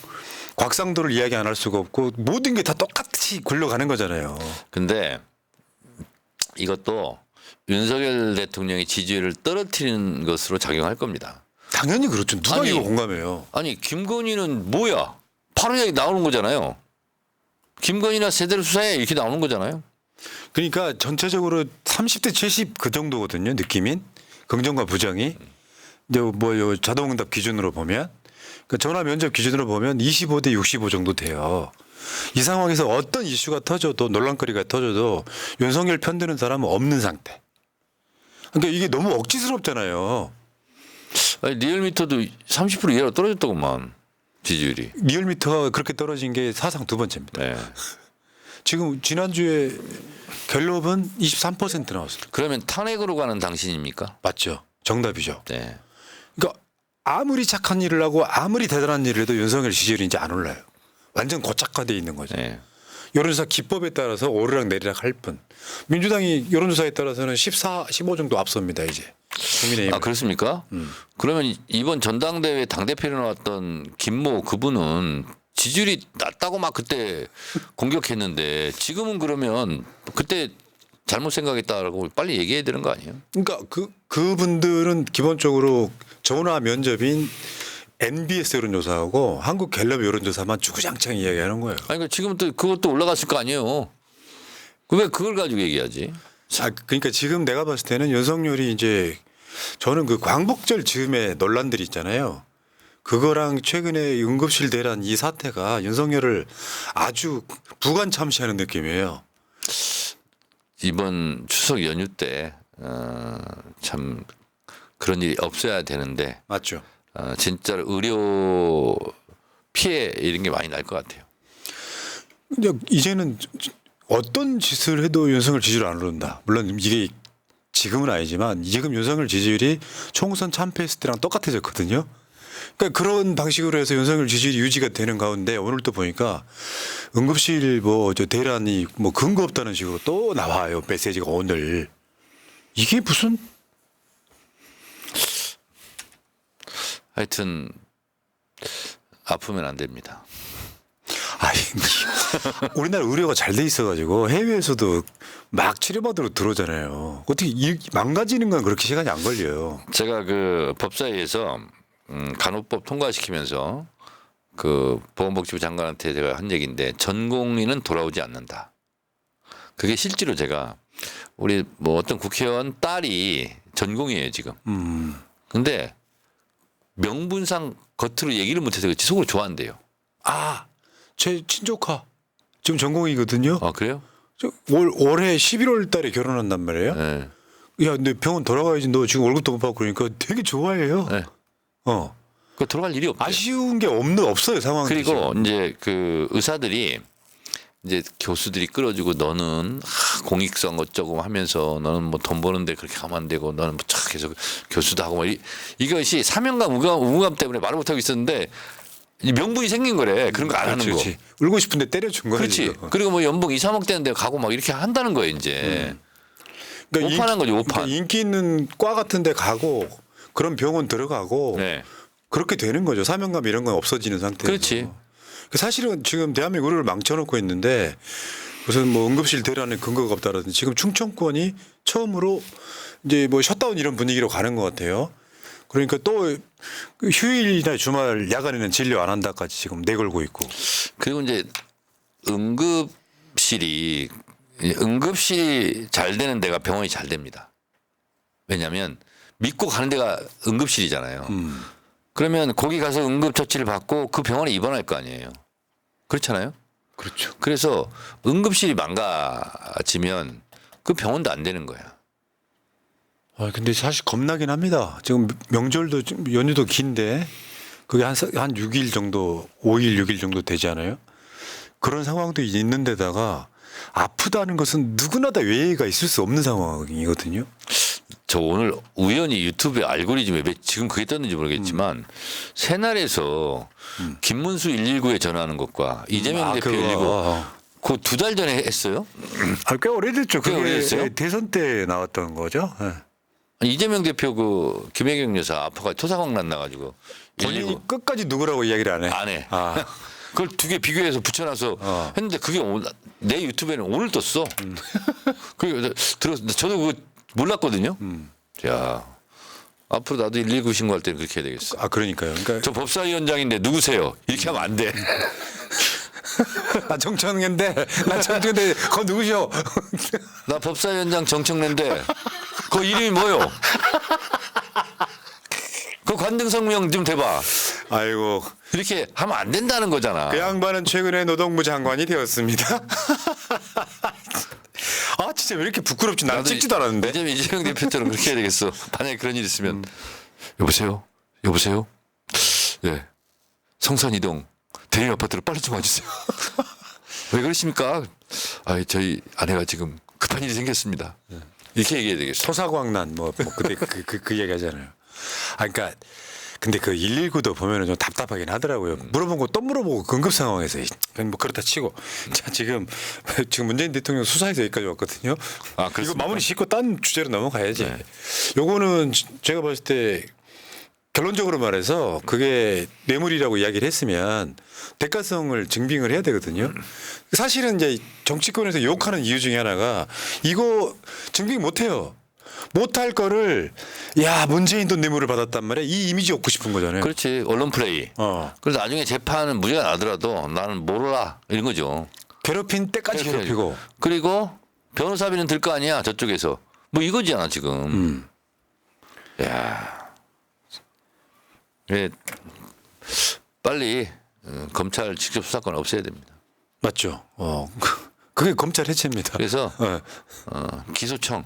곽상도를 이야기 안 할 수가 없고 모든 게 다 똑같이 굴러가는 거잖아요. 근데 이것도 윤석열 대통령의 지지율을 떨어뜨리는 것으로 작용할 겁니다. 당연히 그렇죠. 누가 아니, 이거 공감해요? 아니 김건희는 뭐야? 바로 여기 나오는 거잖아요. 김건희나 제대로 수사해 이렇게 나오는 거잖아요. 그러니까 전체적으로 30대 70 그 정도거든요. 느낌인 긍정과 부정이 이제 뭐 자동응답 기준으로 보면 그 전화 면접 기준으로 보면 25대 65 정도 돼요. 이 상황에서 어떤 이슈가 터져도 논란거리가 터져도 윤석열 편드는 사람은 없는 상태. 그러니까 이게 너무 억지스럽잖아요. 아니, 리얼미터도 30% 이하로 떨어졌더구만 지지율이. 리얼미터가 그렇게 떨어진 게 사상 두 번째입니다. 네. 지금 지난주에 갤럽은 23% 나왔어요. 그러면 탄핵으로 가는 당신입니까? 맞죠? 정답이죠. 네. 그러니까 아무리 착한 일을 하고 아무리 대단한 일을 해도 윤석열 지지율이 이제 안 올라요. 완전 고착화되어 있는 거죠. 네. 여론조사 기법에 따라서 오르락 내리락 할 뿐. 민주당이 여론조사에 따라서는 14, 15 정도 앞섭니다 이제. 국민의힘. 아 그렇습니까? 그러면 이번 전당대회 당대표로 나왔던 김모 그분은 지지율이 낮다고 막 그때 공격했는데 지금은 그러면 그때 잘못 생각했다라고 빨리 얘기해야 되는 거 아니에요? 그러니까 그분들은 기본적으로 전화 면접인 NBS 여론조사하고 한국 갤럽 여론조사만 주구장창 이야기하는 거예요. 아니 그러니까 지금 또 그것도 올라갔을 거 아니에요? 왜 그걸 가지고 얘기하지? 아, 그러니까 지금 내가 봤을 때는 윤석열이 이제 저는 그 광복절 즈음에 논란들이 있잖아요. 그거랑 최근에 응급실 대란 이 사태가 윤석열을 아주 부관참시하는 느낌이에요. 이번 추석 연휴 때 참 그런 일이 없어야 되는데 맞죠? 진짜로 의료 피해 이런 게 많이 날 것 같아요. 근데 이제는 어떤 짓을 해도 윤석열 지지율 안 오른다. 물론 이게 지금은 아니지만 지금 윤석열 지지율이 총선 참패했을 때랑 똑같아졌거든요. 그러니까 그런 방식으로 해서 윤석열 지지율이 유지가 되는 가운데 오늘 또 보니까 응급실 뭐 저 대란이 뭐 근거 없다는 식으로 또 나와요. 메시지가 오늘. 이게 무슨 하여튼 아프면 안 됩니다. 아니, 우리나라 의료가 잘 돼 있어가지고 해외에서도 막 치료받으러 들어오잖아요. 어떻게 망가지는 건 그렇게 시간이 안 걸려요. 제가 그 법사위에서 간호법 통과시키면서 그 보건복지부 장관한테 제가 한 얘기인데 전공의는 돌아오지 않는다. 그게 실제로 제가 우리 뭐 어떤 국회의원 딸이 전공의예요 지금. 근데 명분상 겉으로 얘기를 못해서 그렇지 속으로 좋아한대요. 아, 제 친조카 지금 전공이거든요. 아 그래요? 올해 11월 달에 결혼한단 말이에요. 네. 야, 너 병원 돌아가야지. 너 지금 월급도 못 받고 그러니까 되게 좋아해요. 네. 그 돌아갈 일이 없대요. 아쉬운 게 없어요 상황이. 그리고 이제 그 의사들이 이제 교수들이 끌어주고 너는 공익성 어쩌고 하면서 너는 뭐 돈 버는데 그렇게 가면 안 되고 너는 뭐 계속 교수도 하고 막 이것이 사명감 우무감 때문에 말을 못하고 있었는데 이 명분이 생긴 거래. 그런 거 안 하는 거. 그렇지. 울고 싶은데 때려준 거지. 그렇지. 그리고 뭐 연봉 2, 3억 되는데 가고 막 이렇게 한다는 거예요 이제. 오판한 거죠 오판. 그러니까 인기 있는 과 같은 데 가고 그런 병원 들어가고 네. 그렇게 되는 거죠. 사명감 이런 건 없어지는 상태에서. 그렇지. 사실은 지금 대한민국 의료를 망쳐놓고 있는데 무슨 뭐 응급실 대란에 근거가 없다라든지 지금 충청권이 처음으로 이제 뭐 셧다운 이런 분위기로 가는 것 같아요. 그러니까 또 휴일이나 주말 야간에는 진료 안 한다까지 지금 내걸고 있고. 그리고 이제 응급실이 잘 되는 데가 병원이 잘 됩니다. 왜냐하면 믿고 가는 데가 응급실이잖아요. 그러면 거기 가서 응급처치를 받고 그 병원에 입원할 거 아니에요. 그렇잖아요. 그렇죠. 그래서 응급실이 망가지면 그 병원도 안 되는 거야. 근데 사실 겁나긴 합니다. 지금 명절도 연휴도 긴데 그게 한 6일 정도, 5일, 6일 정도 되지 않아요? 그런 상황도 있는 데다가 아프다는 것은 누구나 다 외예가 있을 수 없는 상황이거든요. 저 오늘 우연히 유튜브에 알고리즘에 지금 그게 떴는지 모르겠지만 새날에서 김문수 119에 전화하는 것과 이재명 대표 119 그 2달 전에 했어요. 꽤 오래됐죠. 꽤 그게 오래됐어요? 대선 때 나왔던 거죠. 네. 아니, 이재명 대표 그 김혜경 여사 아파가 토사광난 나가지고 본인이 119 끝까지 누구라고 이야기를 안 해. 안 해. 아. 그걸 2개 비교해서 붙여놔서 했는데 그게 내 유튜브에는 오늘 떴어. 그 저도 그거 몰랐거든요. 야 앞으로 나도 119 신고할 때는 그렇게 해야 되겠어. 그러니까요. 그러니까 저 법사위원장인데 누구세요? 이렇게 하면 안 돼. 나 정청래인데 그거 누구셔? 나 법사위원장 정청래인데 그 이름이 뭐요? 그 관등성명 좀 대봐. 아이고 이렇게 하면 안 된다는 거잖아. 그 양반은 최근에 노동부 장관이 되었습니다. 진짜 왜 이렇게 부끄럽지? 나는 찍지도 않았는데. 이재명 대표처럼 그렇게 해야 되겠어. 만약에 그런 일 있으면 여보세요? 예. 성산이동 대림 아파트로 빨리 좀 와주세요. 왜 그러십니까? 저희 아내가 지금 급한 일이 생겼습니다. 이렇게 얘기해야 되겠어. 토사광난 그때 그 얘기 하잖아요. 그러니까 근데 그 119도 보면은 좀 답답하긴 하더라고요. 물어본 거 또 물어보고 응급 상황에서 뭐 그렇다 치고 자 지금 문재인 대통령 수사에서 여기까지 왔거든요. 이거 그렇습니까? 마무리 짓고 딴 주제로 넘어가야지. 네. 요거는 제가 봤을 때 결론적으로 말해서 그게 뇌물이라고 이야기를 했으면 대가성을 증빙을 해야 되거든요. 사실은 이제 정치권에서 욕하는 이유 중에 하나가 이거 증빙 못 해요. 못할 거를 문재인도 뇌물을 받았단 말이야. 이 이미지 얻고 싶은 거잖아요. 그렇지. 언론 플레이. 그래서 나중에 재판은 무죄가 나더라도 나는 몰라 이런 거죠. 괴롭힌 때까지 괴롭히고. 그리고 변호사비는 들 거 아니야 저쪽에서. 뭐 이거잖아 지금. 야, 빨리 검찰 직접 수사권 없애야 됩니다. 맞죠. 그게 검찰 해체입니다. 그래서 기소청,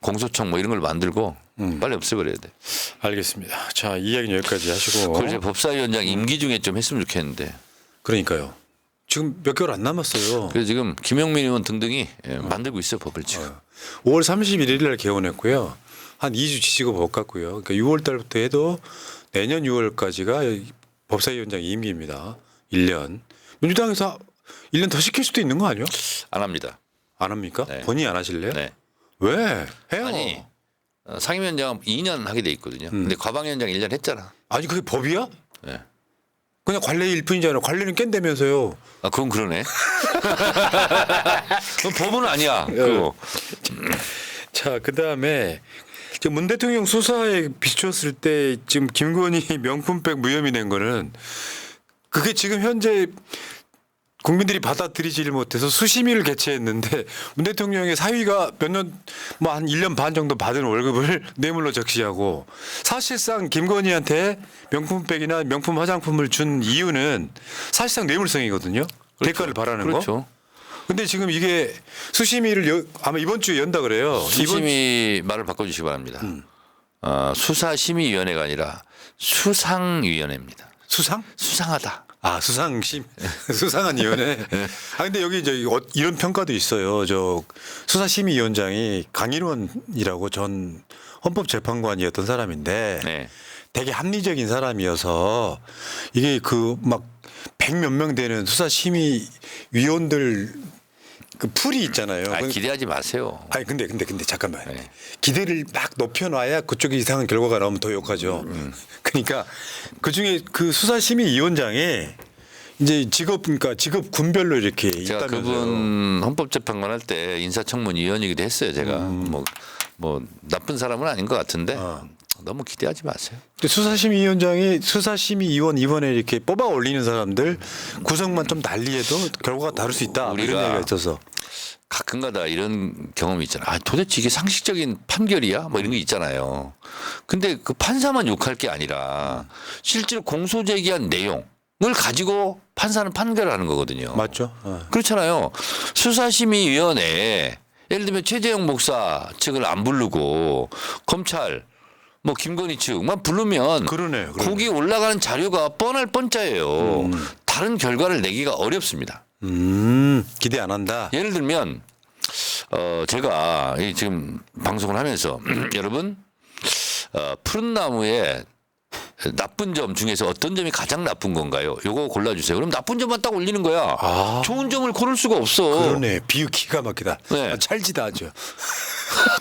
공소청 뭐 이런 걸 만들고 빨리 없애버려야 돼. 알겠습니다. 자, 이 이야기는 여기까지 하시고. 그걸 이제 법사위원장 임기 중에 좀 했으면 좋겠는데. 그러니까요. 지금 몇 개월 안 남았어요. 그래서 지금 김용민 의원 등등이 만들고 있어요 법을 지금. 5월 31일 날 개원했고요. 한 2주 지지고 못 갔고요. 그러니까 6월 달부터 해도 내년 6월까지가 법사위원장 임기입니다. 1년. 민주당에서 1년 더 시킬 수도 있는 거 아니요? 안 합니다. 안 합니까? 네. 본인이 안 하실래요? 네. 왜? 해요. 아니 상임위원장 2년 하게 돼 있거든요. 근데 과방위원장 1년 했잖아. 아니 그게 법이야? 네. 그냥 관례일 뿐이잖아. 관례는 깬다면서요. 아 그건 그러네. 그건 법은 아니야. 그거. 자, 그다음에 지금 문 대통령 수사에 비추었을 때 지금 김건희 명품백 무혐의 낸 거는 그게 지금 현재 국민들이 받아들이지를 못해서 수심위를 개최했는데 문 대통령의 사위가 몇 년 뭐 한 1년 반 정도 받은 월급을 뇌물로 적시하고 사실상 김건희한테 명품백이나 명품 화장품을 준 이유는 사실상 뇌물성이거든요. 대가를 바라는 거. 그렇죠. 근데 지금 이게 수심위를 아마 이번 주에 연다 그래요. 수심위 말을 바꿔주시기 바랍니다. 수사심의위원회가 아니라 수상위원회입니다. 수상? 수상하다. 아, 수상심 수상한 위원회. 아 근데 여기 이런 평가도 있어요. 저 수사심의위원장이 강일원이라고 전 헌법재판관이었던 사람인데 네. 되게 합리적인 사람이어서 이게 그 막 100몇 명 되는 수사심의위원들 그 풀이 있잖아요. 아, 기대하지 마세요. 아니 근데 잠깐만. 네. 기대를 막 높여놔야 그쪽에 이상한 결과가 나오면 더 욕하죠. 그러니까 그 중에 그 수사심의위원장에 이제 그러니까 직업 군별로 이렇게 제가 있다면서요. 그분 헌법재판관 할 때 인사청문위원이기도 했어요. 제가 뭐 나쁜 사람은 아닌 것 같은데 너무 기대하지 마세요. 근데 수사심의위원장이 수사심의위원 이번에 이렇게 뽑아 올리는 사람들 구성만 좀 달리해도 결과가 다를 수 있다. 우리가 이런 얘기가 있어서. 가끔가다 이런 경험이 있잖아요. 아, 도대체 이게 상식적인 판결이야? 뭐 이런 게 있잖아요. 근데 그 판사만 욕할 게 아니라 실제로 공소 제기한 내용을 가지고 판사는 판결을 하는 거거든요. 맞죠? 그렇잖아요. 수사심의위원회에 예를 들면 최재형 목사 측을 안 부르고 검찰 뭐 김건희 측만 부르면 그러네요. 거기 올라가는 자료가 뻔할 뻔짜예요. 다른 결과를 내기가 어렵습니다. 기대 안 한다. 예를 들면 제가 이 지금 방송을 하면서 여러분 푸른 나무의 나쁜 점 중에서 어떤 점이 가장 나쁜 건가요? 요거 골라주세요. 그럼 나쁜 점만 딱 올리는 거야. 아. 좋은 점을 고를 수가 없어. 그러네. 비유 기가 막히다. 네. 아, 찰지다 아주.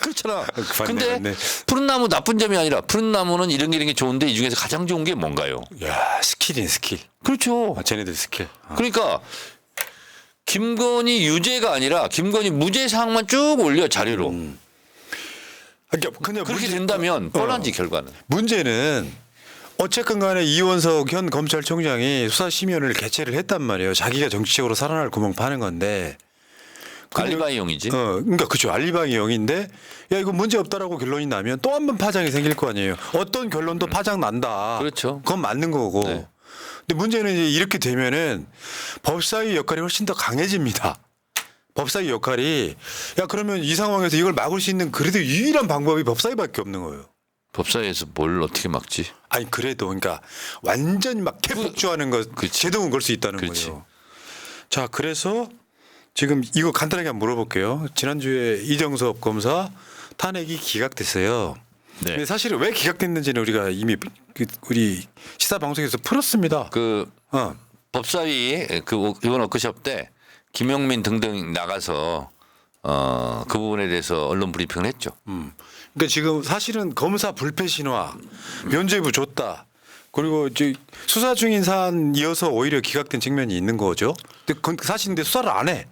그렇잖아. 맞네, 근데 맞네. 푸른 나무 나쁜 점이 아니라 푸른 나무는 이런 게 좋은데 이 중에서 가장 좋은 게 뭔가요? 야, 스킬인 스킬. 그렇죠. 아, 쟤네들 스킬. 그러니까 김건희 유죄가 아니라 김건희 무죄 사항만 쭉 올려 자료로. 그러니까 그냥 그렇게 된다면 뻔한지 결과는. 문제는 어쨌건 간에 이원석 현 검찰총장이 수사심의위원회를 개최를 했단 말이에요. 자기가 정치적으로 살아날 구멍 파는 건데. 알리바이용이지. 그러니까 그죠. 알리바이용인데 야 이거 문제 없다라고 결론이 나면 또 한 번 파장이 생길 거 아니에요. 어떤 결론도 파장 난다. 그렇죠. 그건 맞는 거고. 네. 근데 문제는 이제 이렇게 되면은 법사위 역할이 훨씬 더 강해집니다. 법사위 역할이 야 그러면 이 상황에서 이걸 막을 수 있는 그래도 유일한 방법이 법사위밖에 없는 거예요. 법사위에서 뭘 어떻게 막지? 아니 그래도 그러니까 완전 막 개복주하는 거 그치. 제동은 걸 수 있다는 그치. 거예요. 자 그래서 지금 이거 간단하게 한번 물어볼게요. 지난주에 이정섭 검사 탄핵이 기각됐어요. 네. 근데 사실은 왜 기각됐는지는 우리가 이미 우리 시사 방송에서 풀었습니다. 그 어. 법사위 그 이번 워크숍 때 김용민 등등 나가서 그 부분에 대해서 언론 브리핑을 했죠. 그러니까 지금 사실은 검사 불패 신화, 면죄부 줬다. 그리고 이제 수사 중인 사안이어서 오히려 기각된 측면이 있는 거죠. 근데 사실인데 수사를 안 해.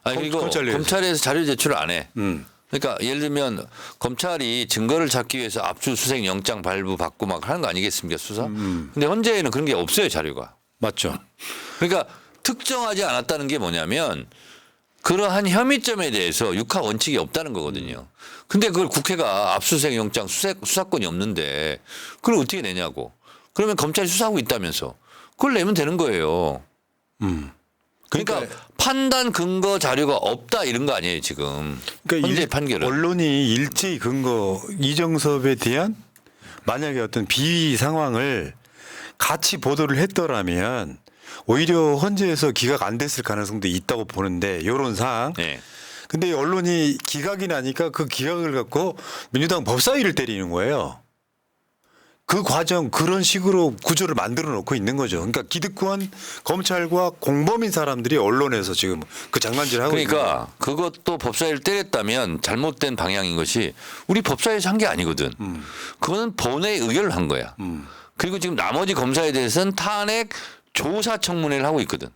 아니 그리고 검찰에서. 검찰에서 자료 제출을 안 해. 음. 그러니까 예를 들면 검찰이 증거를 찾기 위해서 압수수색 영장 발부 받고 막 하는 거 아니겠습니까 수사? 근데 현재는 그런 게 없어요 자료가. 맞죠. 그러니까 특정하지 않았다는 게 뭐냐면 그러한 혐의점에 대해서 육하 원칙이 없다는 거거든요. 근데 그걸 국회가 압수수색 영장 수사권이 없는데 그걸 어떻게 내냐고. 그러면 검찰이 수사하고 있다면서 그걸 내면 되는 거예요. 그러니까 판단 근거 자료가 없다 이런 거 아니에요 지금. 그러니까 현재 판결은. 언론이 일제히 근거 이정섭에 대한 만약에 어떤 비위 상황을 같이 보도를 했더라면 오히려 헌재에서 기각 안 됐을 가능성도 있다고 보는데 이런 사항. 네. 근데 언론이 기각이 나니까 그 기각을 갖고 민주당 법사위를 때리는 거예요. 그 과정 그런 식으로 구조를 만들어 놓고 있는 거죠. 그러니까 기득권 검찰과 공범인 사람들이 언론에서 지금 그 장난질을 하고 있는 거예요. 그러니까 그것도 법사위를 때렸다면 잘못된 방향인 것이 우리 법사위에서 한 게 아니거든. 그거는 본회의 의결을 한 거야. 그리고 지금 나머지 검사에 대해서는 탄핵 조사 청문회를 하고 있거든.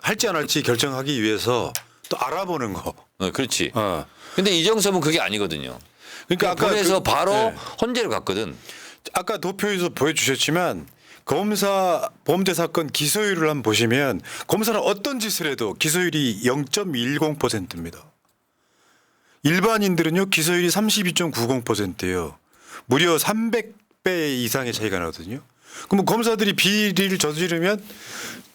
할지 안 할지 결정하기 위해서 또 알아보는 거. 그렇지. 어. 근데 이정섭은 그게 아니거든요. 그러니까 아까 본회에서 바로 네. 헌재를 갔거든. 아까 도표에서 보여주셨지만 검사 범죄 사건 기소율을 한번 보시면 검사는 어떤 짓을 해도 기소율이 0.10%입니다. 일반인들은요 기소율이 32.90%예요. 무려 300배 이상의 차이가 나거든요. 그럼 검사들이 비리를 저지르면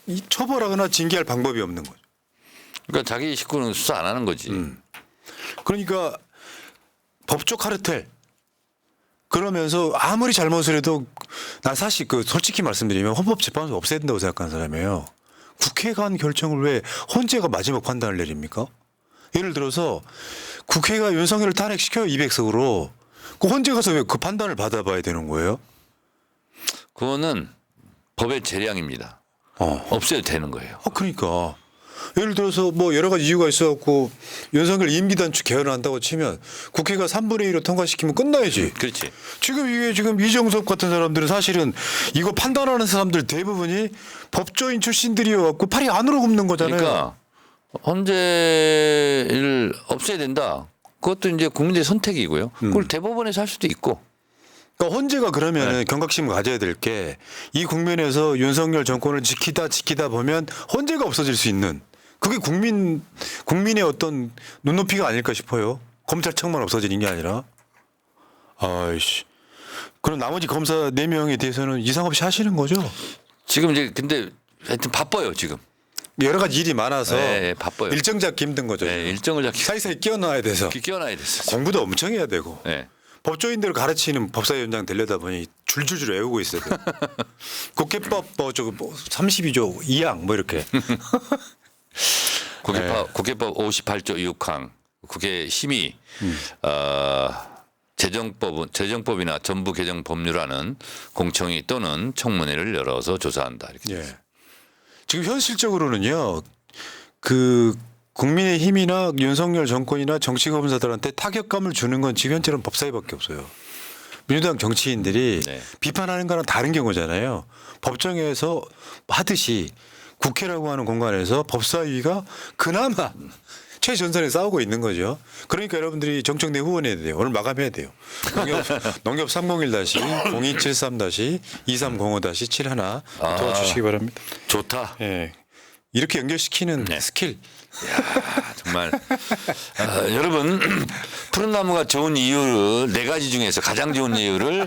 이 처벌하거나 징계할 방법이 없는 거죠. 그러니까 자기 식구는 수사 안 하는 거지. 그러니까 법적 카르텔. 그러면서 아무리 잘못을 해도 난 사실 그 솔직히 말씀드리면 헌법재판소 없애야 된다고 생각하는 사람이에요. 국회가 한 결정을 왜 헌재가 마지막 판단을 내립니까? 예를 들어서 국회가 윤석열을 탄핵시켜요 200석으로. 그 헌재 가서 왜 그 판단을 받아봐야 되는 거예요? 그거는 법의 재량입니다. 없애도 되는 거예요. 그러니까 예를 들어서 뭐 여러 가지 이유가 있어갖고 윤석열 임기단축 개헌을 한다고 치면 국회가 3분의 1로 통과시키면 끝나야지. 그렇지. 지금 이게 지금 이정섭 같은 사람들은 사실은 이거 판단하는 사람들 대부분이 법조인 출신들이어갖고 팔이 안으로 굽는 거잖아요. 그러니까 헌재를 없애야 된다. 그것도 이제 국민의 선택이고요. 그걸 대법원에서 할 수도 있고. 그러니까 헌재가 그러면 경각심을 가져야 될 게 이 국면에서 윤석열 정권을 지키다 보면 헌재가 없어질 수 있는 그게 국민의 어떤 눈높이가 아닐까 싶어요. 검찰청만 없어지는 게 아니라. 아이씨. 그럼 나머지 검사 4명에 대해서는 이상 없이 하시는 거죠? 지금 이제 근데 하여튼 바빠요 지금. 여러 가지 일이 많아서 네, 바빠요. 일정 잡기 힘든 거죠. 네, 일정을 잡기 사이사이 끼어넣어야 돼서 끼어나야 됐어. 공부도 엄청 해야 되고 네. 법조인들을 가르치는 법사위원장 되려다 보니 줄줄줄 외우고 있어요. 국회법 뭐 저거 뭐 32조 2항 뭐 이렇게. 국회법 58조 6항 국회 심의 재정법이나 정부 개정 법률안은 공청회 또는 청문회를 열어서 조사한다 이렇게. 예. 지금 현실적으로는요. 그 국민의힘이나 윤석열 정권이나 정치검사들한테 타격감을 주는 건 지금 현재는 법사위밖에 없어요. 민주당 정치인들이 네. 비판하는 거랑 다른 경우잖아요. 법정에서 하듯이 국회라고 하는 공간에서 법사위가 그나마 최전선에 싸우고 있는 거죠. 그러니까 여러분들이 정청래 후원해야 돼요. 오늘 마감해야 돼요. 농협 301-0273-2305-71 도와주시기 바랍니다. 좋다. 예. 이렇게 연결시키는 네. 스킬. 야, 정말 여러분 푸른 나무가 좋은 이유를 4가지 중에서 가장 좋은 이유를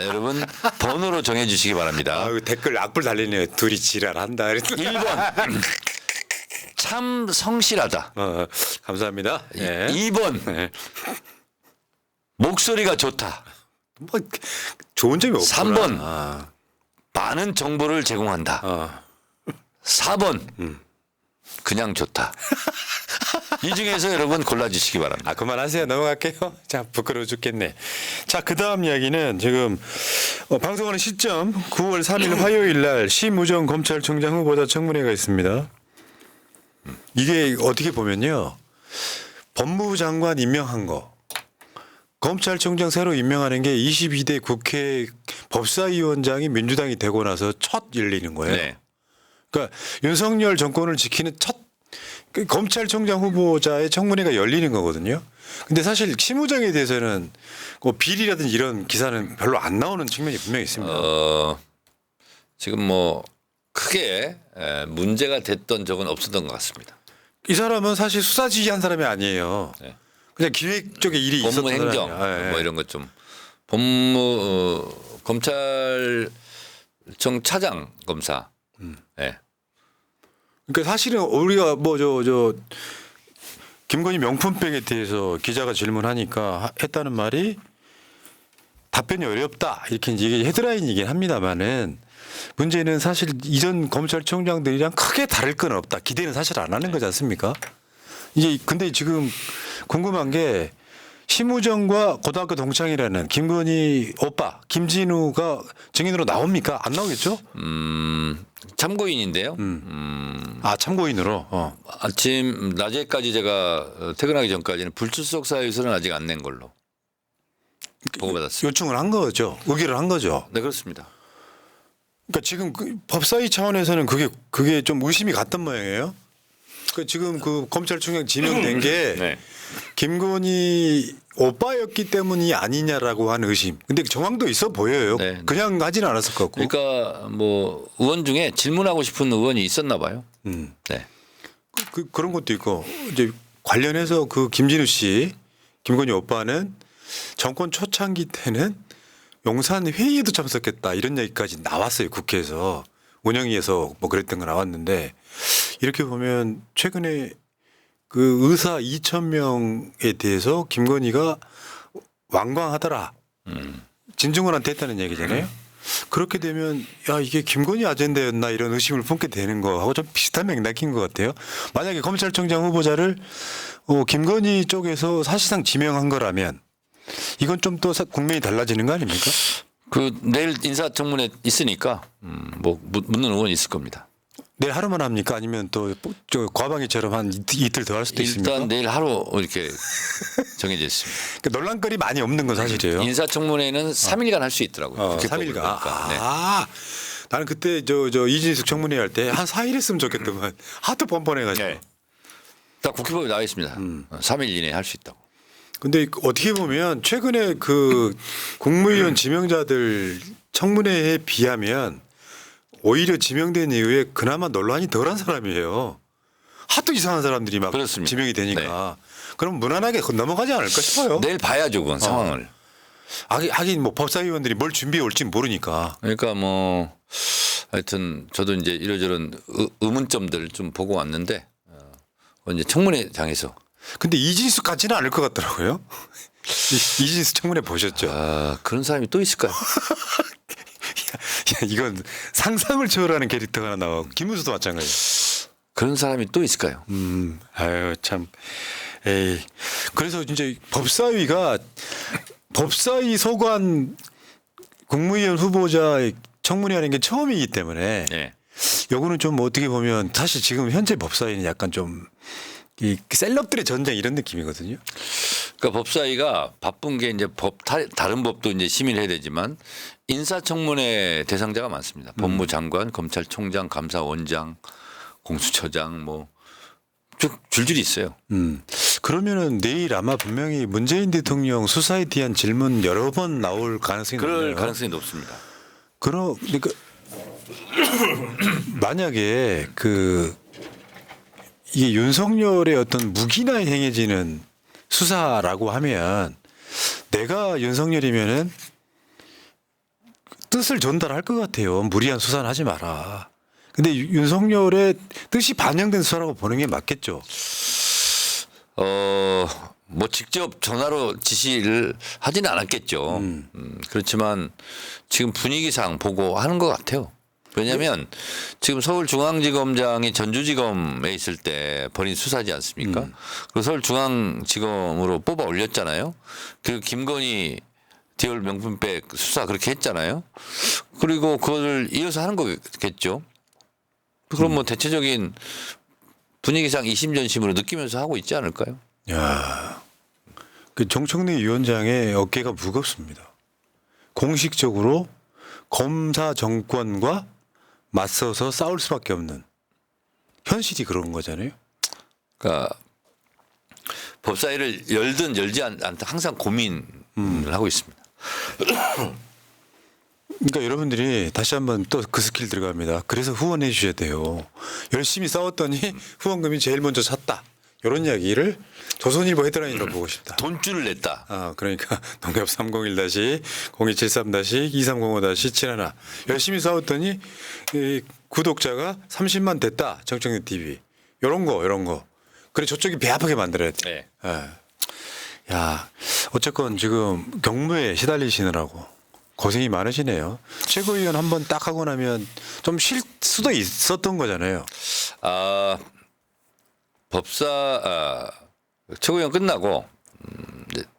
여러분 번호로 정해주시기 바랍니다. 아유, 댓글 악플 달리네요. 둘이 지랄한다. 1번 참 성실하다. 감사합니다. 예. 2번 예. 목소리가 좋다. 뭐 좋은 점이 없구나. 3번 아, 많은 정보를 제공한다. 4번 그냥 좋다. 이 중에서 여러분 골라주시기 바랍니다. 그만하세요. 넘어갈게요. 자, 부끄러워 죽겠네. 자, 그 다음 이야기는 지금 방송하는 시점 9월 3일 화요일 날 심우정 검찰총장 후보자 청문회가 있습니다. 이게 어떻게 보면요. 법무부 장관 임명한 거. 검찰총장 새로 임명하는 게 22대 국회 법사위원장이 민주당이 되고 나서 첫 열리는 거예요. 네. 그러니까 윤석열 정권을 지키는 첫 검찰총장 후보자의 청문회가 열리는 거거든요. 근데 사실 심우정에 대해서는 뭐 비리라든지 이런 기사는 별로 안 나오는 측면이 분명히 있습니다. 지금 뭐 크게 문제가 됐던 적은 없었던 것 같습니다. 이 사람은 사실 수사지휘한 사람이 아니에요. 네. 그냥 기획 쪽에 일이 있었던 법무 행정 사람이야. 예, 뭐 예. 이런 것 좀 법무 검찰청 차장 검사. 예. 그러니까 사실은 우리가 뭐 저 김건희 명품백에 대해서 기자가 질문하니까 했다는 말이 답변이 어렵다 이렇게 이게 헤드라인이긴 합니다만은 문제는 사실 이전 검찰총장들이랑 크게 다를 건 없다. 기대는 사실 안 하는 거지 않습니까? 이제 근데 지금 궁금한 게 심우정과 고등학교 동창이라는 김건희 오빠 김진우가 증인으로 나옵니까? 안 나오겠죠? 참고인인데요. 아 참고인으로. 아침 낮에까지 제가 퇴근하기 전까지는 불출석 사유서는 아직 안 낸 걸로 보고받았습니다. 요청을 한 거죠. 의결을 한 거죠. 네, 그렇습니다. 그러니까 지금 그 법사위 차원에서는 그게 좀 의심이 갔던 모양이에요. 그 지금 그 검찰총장 지명된 게 네. 김건희 오빠였기 때문이 아니냐라고 하는 의심. 근데 정황도 있어 보여요. 네. 그냥 하지는 않았을 것 같고. 그러니까 뭐 의원 중에 질문하고 싶은 의원이 있었나 봐요. 네. 그런 것도 있고 이제 관련해서 그 김진우 씨, 김건희 오빠는 정권 초창기 때는 용산 회의에도 참석했다 이런 얘기까지 나왔어요. 국회에서 운영위에서 뭐 그랬던 거 나왔는데 이렇게 보면 최근에 그 의사 2,000명에 대해서 김건희가 완강하더라. 진중권한테 했다는 얘기잖아요. 그렇게 되면 야 이게 김건희 아젠다였나 이런 의심을 품게 되는 거하고 좀 비슷한 맥락인 것 같아요. 만약에 검찰총장 후보자를 김건희 쪽에서 사실상 지명한 거라면 이건 좀 또 국면이 달라지는 거 아닙니까? 그 내일 인사청문회 있으니까 뭐 묻는 의원이 있을 겁니다. 내일 하루만 합니까? 아니면 또 저 과방위처럼 한 이틀 더 할 수도 있습니까? 일단 내일 하루 이렇게 정해져 있습니다. 그러니까 논란거리 많이 없는 건 사실이에요. 인사청문회는 3일간 할 수 있더라고요. 3일간. 보니까. 네. 아, 나는 그때 저 이진숙 청문회 할 때 한 4일 했으면 좋겠더만 하도 뻔뻔해가지고. 네. 딱 국회법에 나와 있습니다. 3일 이내에 할 수 있다고. 근데 어떻게 보면 최근에 그 국무위원 지명자들 청문회에 비하면 오히려 지명된 이후에 그나마 논란이 덜한 사람이에요. 하도 이상한 사람들이 막 그렇습니다. 지명이 되니까. 그럼 무난하게 넘어가지 않을까 싶어요. 내일 봐야죠, 그건 상황을. 하긴 뭐 법사위원들이 뭘 준비해 올지 모르니까. 그러니까 뭐 하여튼 저도 이제 이러저런 의문점들 좀 보고 왔는데 이제 청문회장에서 근데 이진수 같지는 않을 것 같더라고요. 이진수 청문회 보셨죠? 그런 사람이 또 있을까요? 야, 이건 상상을 초월하는 캐릭터가 하나 나와. 김문수도 마찬가지. 그런 사람이 또 있을까요? 아유 참. 에이. 그래서 이제 법사위가 법사위 소관 국무위원 후보자 청문회하는 게 처음이기 때문에 네. 요거는 좀 어떻게 보면 사실 지금 현재 법사위는 약간 좀 이 셀럽들의 전쟁 이런 느낌이거든요. 그러니까 법사위가 바쁜 게 이제 다른 법도 이제 심의를 해야 되지만 인사청문회 대상자가 많습니다. 법무장관, 검찰총장, 감사원장, 공수처장 뭐 쭉 줄줄이 있어요. 그러면은 내일 아마 분명히 문재인 대통령 수사에 대한 질문 여러 번 나올 가능성이 그럴 높네요. 가능성이 높습니다. 그러니까 만약에 이게 윤석열의 어떤 무기나에 행해지는 수사라고 하면 내가 윤석열이면은 뜻을 전달할 것 같아요. 무리한 수사는 하지 마라. 근데 윤석열의 뜻이 반영된 수사라고 보는 게 맞겠죠. 뭐 직접 전화로 지시를 하지는 않았겠죠. 그렇지만 지금 분위기상 보고 하는 것 같아요. 왜냐하면 지금 서울중앙지검장이 전주지검에 있을 때 벌인 수사지 않습니까? 그리고 서울중앙지검으로 뽑아 올렸잖아요. 그리고 김건희 디올 명품백 수사 그렇게 했잖아요. 그리고 그걸 이어서 하는 거겠죠. 그럼 뭐 대체적인 분위기상 이심전심으로 느끼면서 하고 있지 않을까요? 야, 그 정청래 위원장의 어깨가 무겁습니다. 공식적으로 검사 정권과 맞서서 싸울 수밖에 없는 현실이 그런 거잖아요. 그러니까 법사위를 열든 열지 않든 항상 고민을 하고 있습니다. 그러니까 여러분들이 다시 한번 또 그 스킬 들어갑니다. 그래서 후원해 주셔야 돼요. 열심히 싸웠더니 후원금이 제일 먼저 찼다. 이런 이야기를 조선일보 헤드라인으로 보고 싶다. 돈줄을 냈다. 그러니까 농협 301-0273-2305-721 열심히 싸웠더니 이 구독자가 30만 됐다. 정청래 TV. 이런 거. 그래 저쪽이 배 아프게 만들어야 돼. 네. 예. 야, 어쨌건 지금 경무에 시달리시느라고 고생이 많으시네요. 최고위원 한번 딱 하고 나면 좀 쉴 수도 있었던 거잖아요. 최고위원 끝나고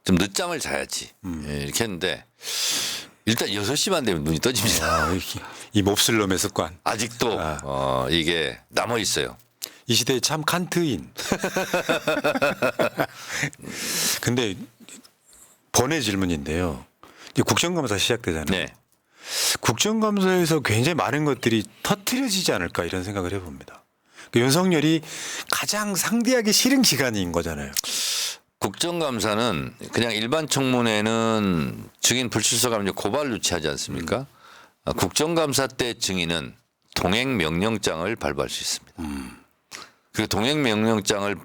좀 늦잠을 자야지 이렇게 했는데 일단 6시만 되면 눈이 떠집니다. 이 몹쓸 놈의 습관. 아직도 이게 남아 있어요. 이 시대에 참 칸트인. 근데 번외 질문인데요. 이제 국정감사 시작되잖아요. 네. 국정감사에서 굉장히 많은 것들이 터트려지지 않을까 이런 생각을 해봅니다. 그 윤석열이 가장 상대하기 싫은 기간인 거잖아요. 국정감사는 그냥 일반 청문회는 증인 불출석하면 고발 유치하지 않습니까? 국정감사 때 증인은 동행명령장을 발부할 수 있습니다. 그리고 동행명령장을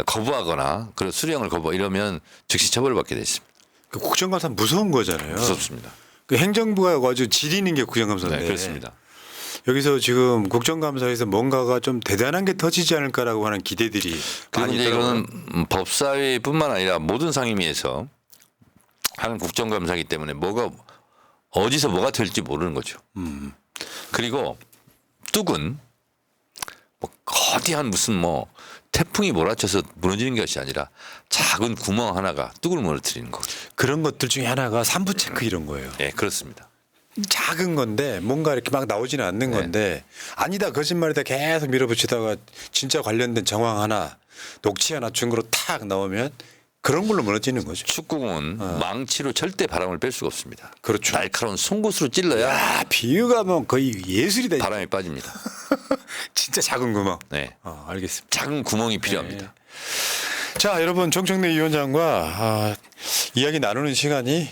거부하거나 그리고 수령을 거부 이러면 즉시 처벌받게 돼 있습니다. 그 국정감사 무서운 거잖아요. 무섭습니다. 그 행정부가 아주 지리는 게 국정감사인데. 네, 그렇습니다. 여기서 지금 국정감사에서 뭔가가 좀 대단한 게 터지지 않을까라고 하는 기대들이 그리고 많이 이제 있더라고요. 이거는 법사위뿐만 아니라 모든 상임위에서 하는 국정감사이기 때문에 뭐가 어디서 뭐가 될지 모르는 거죠. 그리고 뚝은 뭐 거대한 무슨 뭐 태풍이 몰아쳐서 무너지는 것이 아니라 작은 구멍 하나가 뚝을 무너뜨리는 거죠. 그런 것들 중에 하나가 산부 체크 이런 거예요. 네, 그렇습니다. 작은 건데 뭔가 이렇게 막 나오지는 않는 네. 건데 아니다 거짓말이다 계속 밀어붙이다가 진짜 관련된 정황 하나 녹취 하나 증거로 탁 나오면 그런 걸로 무너지는 거죠. 축구공은 망치로 절대 바람을 뺄 수가 없습니다. 그렇죠. 날카로운 송곳으로 찔러야 야 비유가 뭐 거의 예술이다. 바람이 빠집니다. 진짜 작은 구멍. 네, 알겠습니다. 작은 구멍이 필요합니다. 자 여러분 정청래 위원장과 이야기 나누는 시간이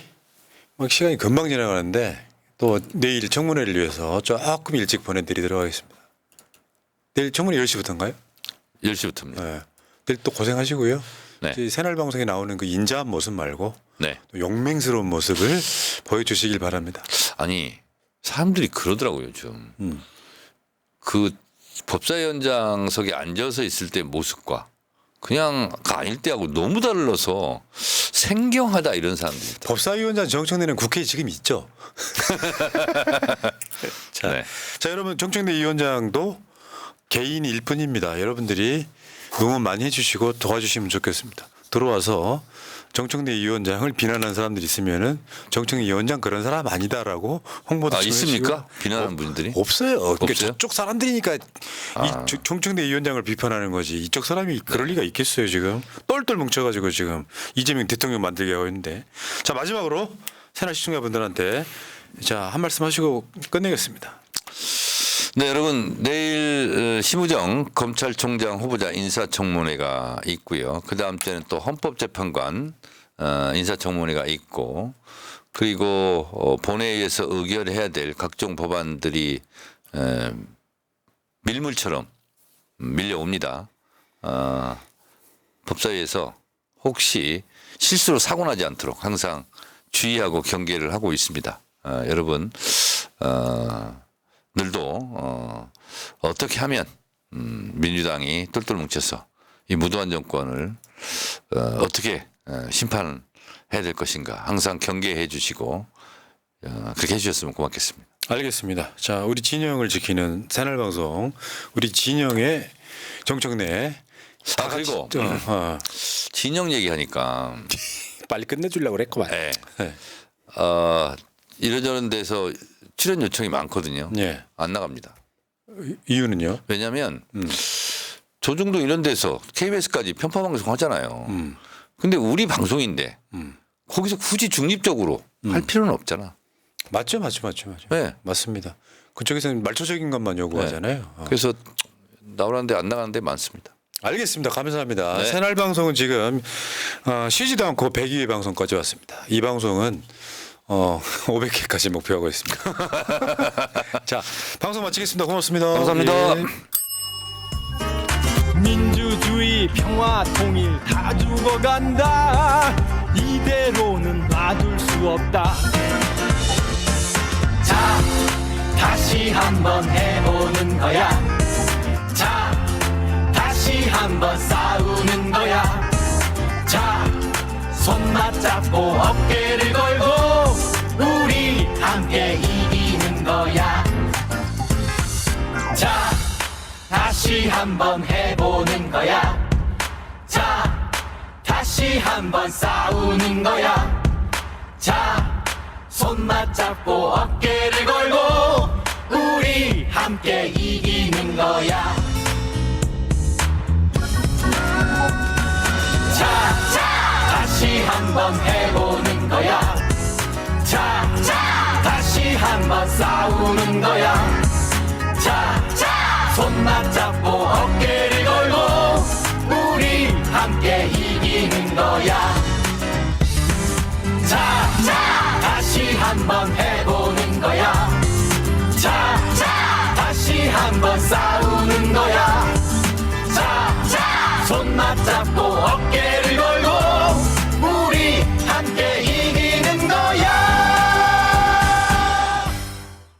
막 시간이 금방 지나가는데 또 내일 청문회를 위해서 조금 일찍 보내드리도록 하겠습니다. 내일 청문회 10시부터인가요? 10시부터입니다. 네. 내일 또 고생하시고요. 네. 저희 새날 방송에 나오는 그 인자한 모습 말고 네. 또 용맹스러운 모습을 보여주시길 바랍니다. 아니 사람들이 그러더라고요 요즘. 그 법사위원장석에 앉아서 있을 때 모습과 그냥 아닐 때하고 너무 달라서 생경하다 이런 사람들이 있다. 법사위원장 정청래는 국회에 지금 있죠. 자, 네. 자 여러분 정청래 위원장도 개인일 뿐입니다. 여러분들이 응원 많이 해주시고 도와주시면 좋겠습니다. 들어와서 정청래 위원장을 비난하는 사람들이 있으면은 정청래 위원장 그런 사람 아니다라고 홍보도 좀 있습니까? 해주시고. 비난하는 분들이? 없어요. 그러니까 없어요? 저쪽 사람들이니까 정청래 위원장을 비판하는 거지. 이쪽 사람이 그럴 리가 있겠어요 지금. 똘똘 뭉쳐가지고 지금 이재명 대통령 만들게 하고 있는데. 자 마지막으로 새날 시청자분들한테 자 한 말씀 하시고 끝내겠습니다. 네, 여러분 내일 심우정 검찰총장 후보자 인사청문회가 있고요. 그 다음 주에는 또 헌법재판관 인사청문회가 있고 그리고 본회의에서 의결해야 될 각종 법안들이 밀물처럼 밀려옵니다. 법사위에서 혹시 실수로 사고 나지 않도록 항상 주의하고 경계를 하고 있습니다. 여러분 늘도 어떻게 하면 민주당이 똘똘 뭉쳐서 이 무도한 정권을 어떻게 심판해야 될 것인가 항상 경계해 주시고 그렇게 해주셨으면 고맙겠습니다. 알겠습니다. 자 우리 진영을 지키는 새날방송 우리 진영의 정청래 다 같이 그리고 진영 얘기하니까 빨리 끝내주려고 그랬구만. 네. 네. 이런저런 데서 출연 요청이 많거든요. 예. 안 나갑니다. 이유는요? 왜냐하면 조중동 이런 데서 KBS까지 편파 방송 하잖아요. 근데 우리 방송인데 거기서 굳이 중립적으로 할 필요는 없잖아. 맞죠. 네. 맞습니다. 그쪽에서는 말초적인 것만 요구하잖아요. 그래서 나오는데 안 나가는 데 많습니다. 알겠습니다. 감사합니다. 네. 새날 방송은 지금 쉬지도 않고 100위 방송까지 왔습니다. 이 방송은 500회까지 목표하고 있습니다. 자, 방송 마치겠습니다. 고맙습니다. 감사합니다. 예. 민주주의 평화 통일 다 죽어간다 이대로는 놔둘 수 없다 자 다시 한번 해보는 거야 자 다시 한번 싸우는 거야 자 손 맞잡고 어깨를 걸고 우리 함께 이기는 거야 자 다시 한번 해보는 거야 자 다시 다시 한번 싸우는 거야. 자, 손 맞잡고 어깨를 걸고 우리 함께 이기는 거야. 다시 한번 해보는 거야. 다시 한번 싸우는 거야. 손 맞잡고 어깨를 걸고 우리 함께 이기는 거야. 다시 한번 해보는 거야. 다시 한번 싸우는 거야. 손 맞잡고 어깨를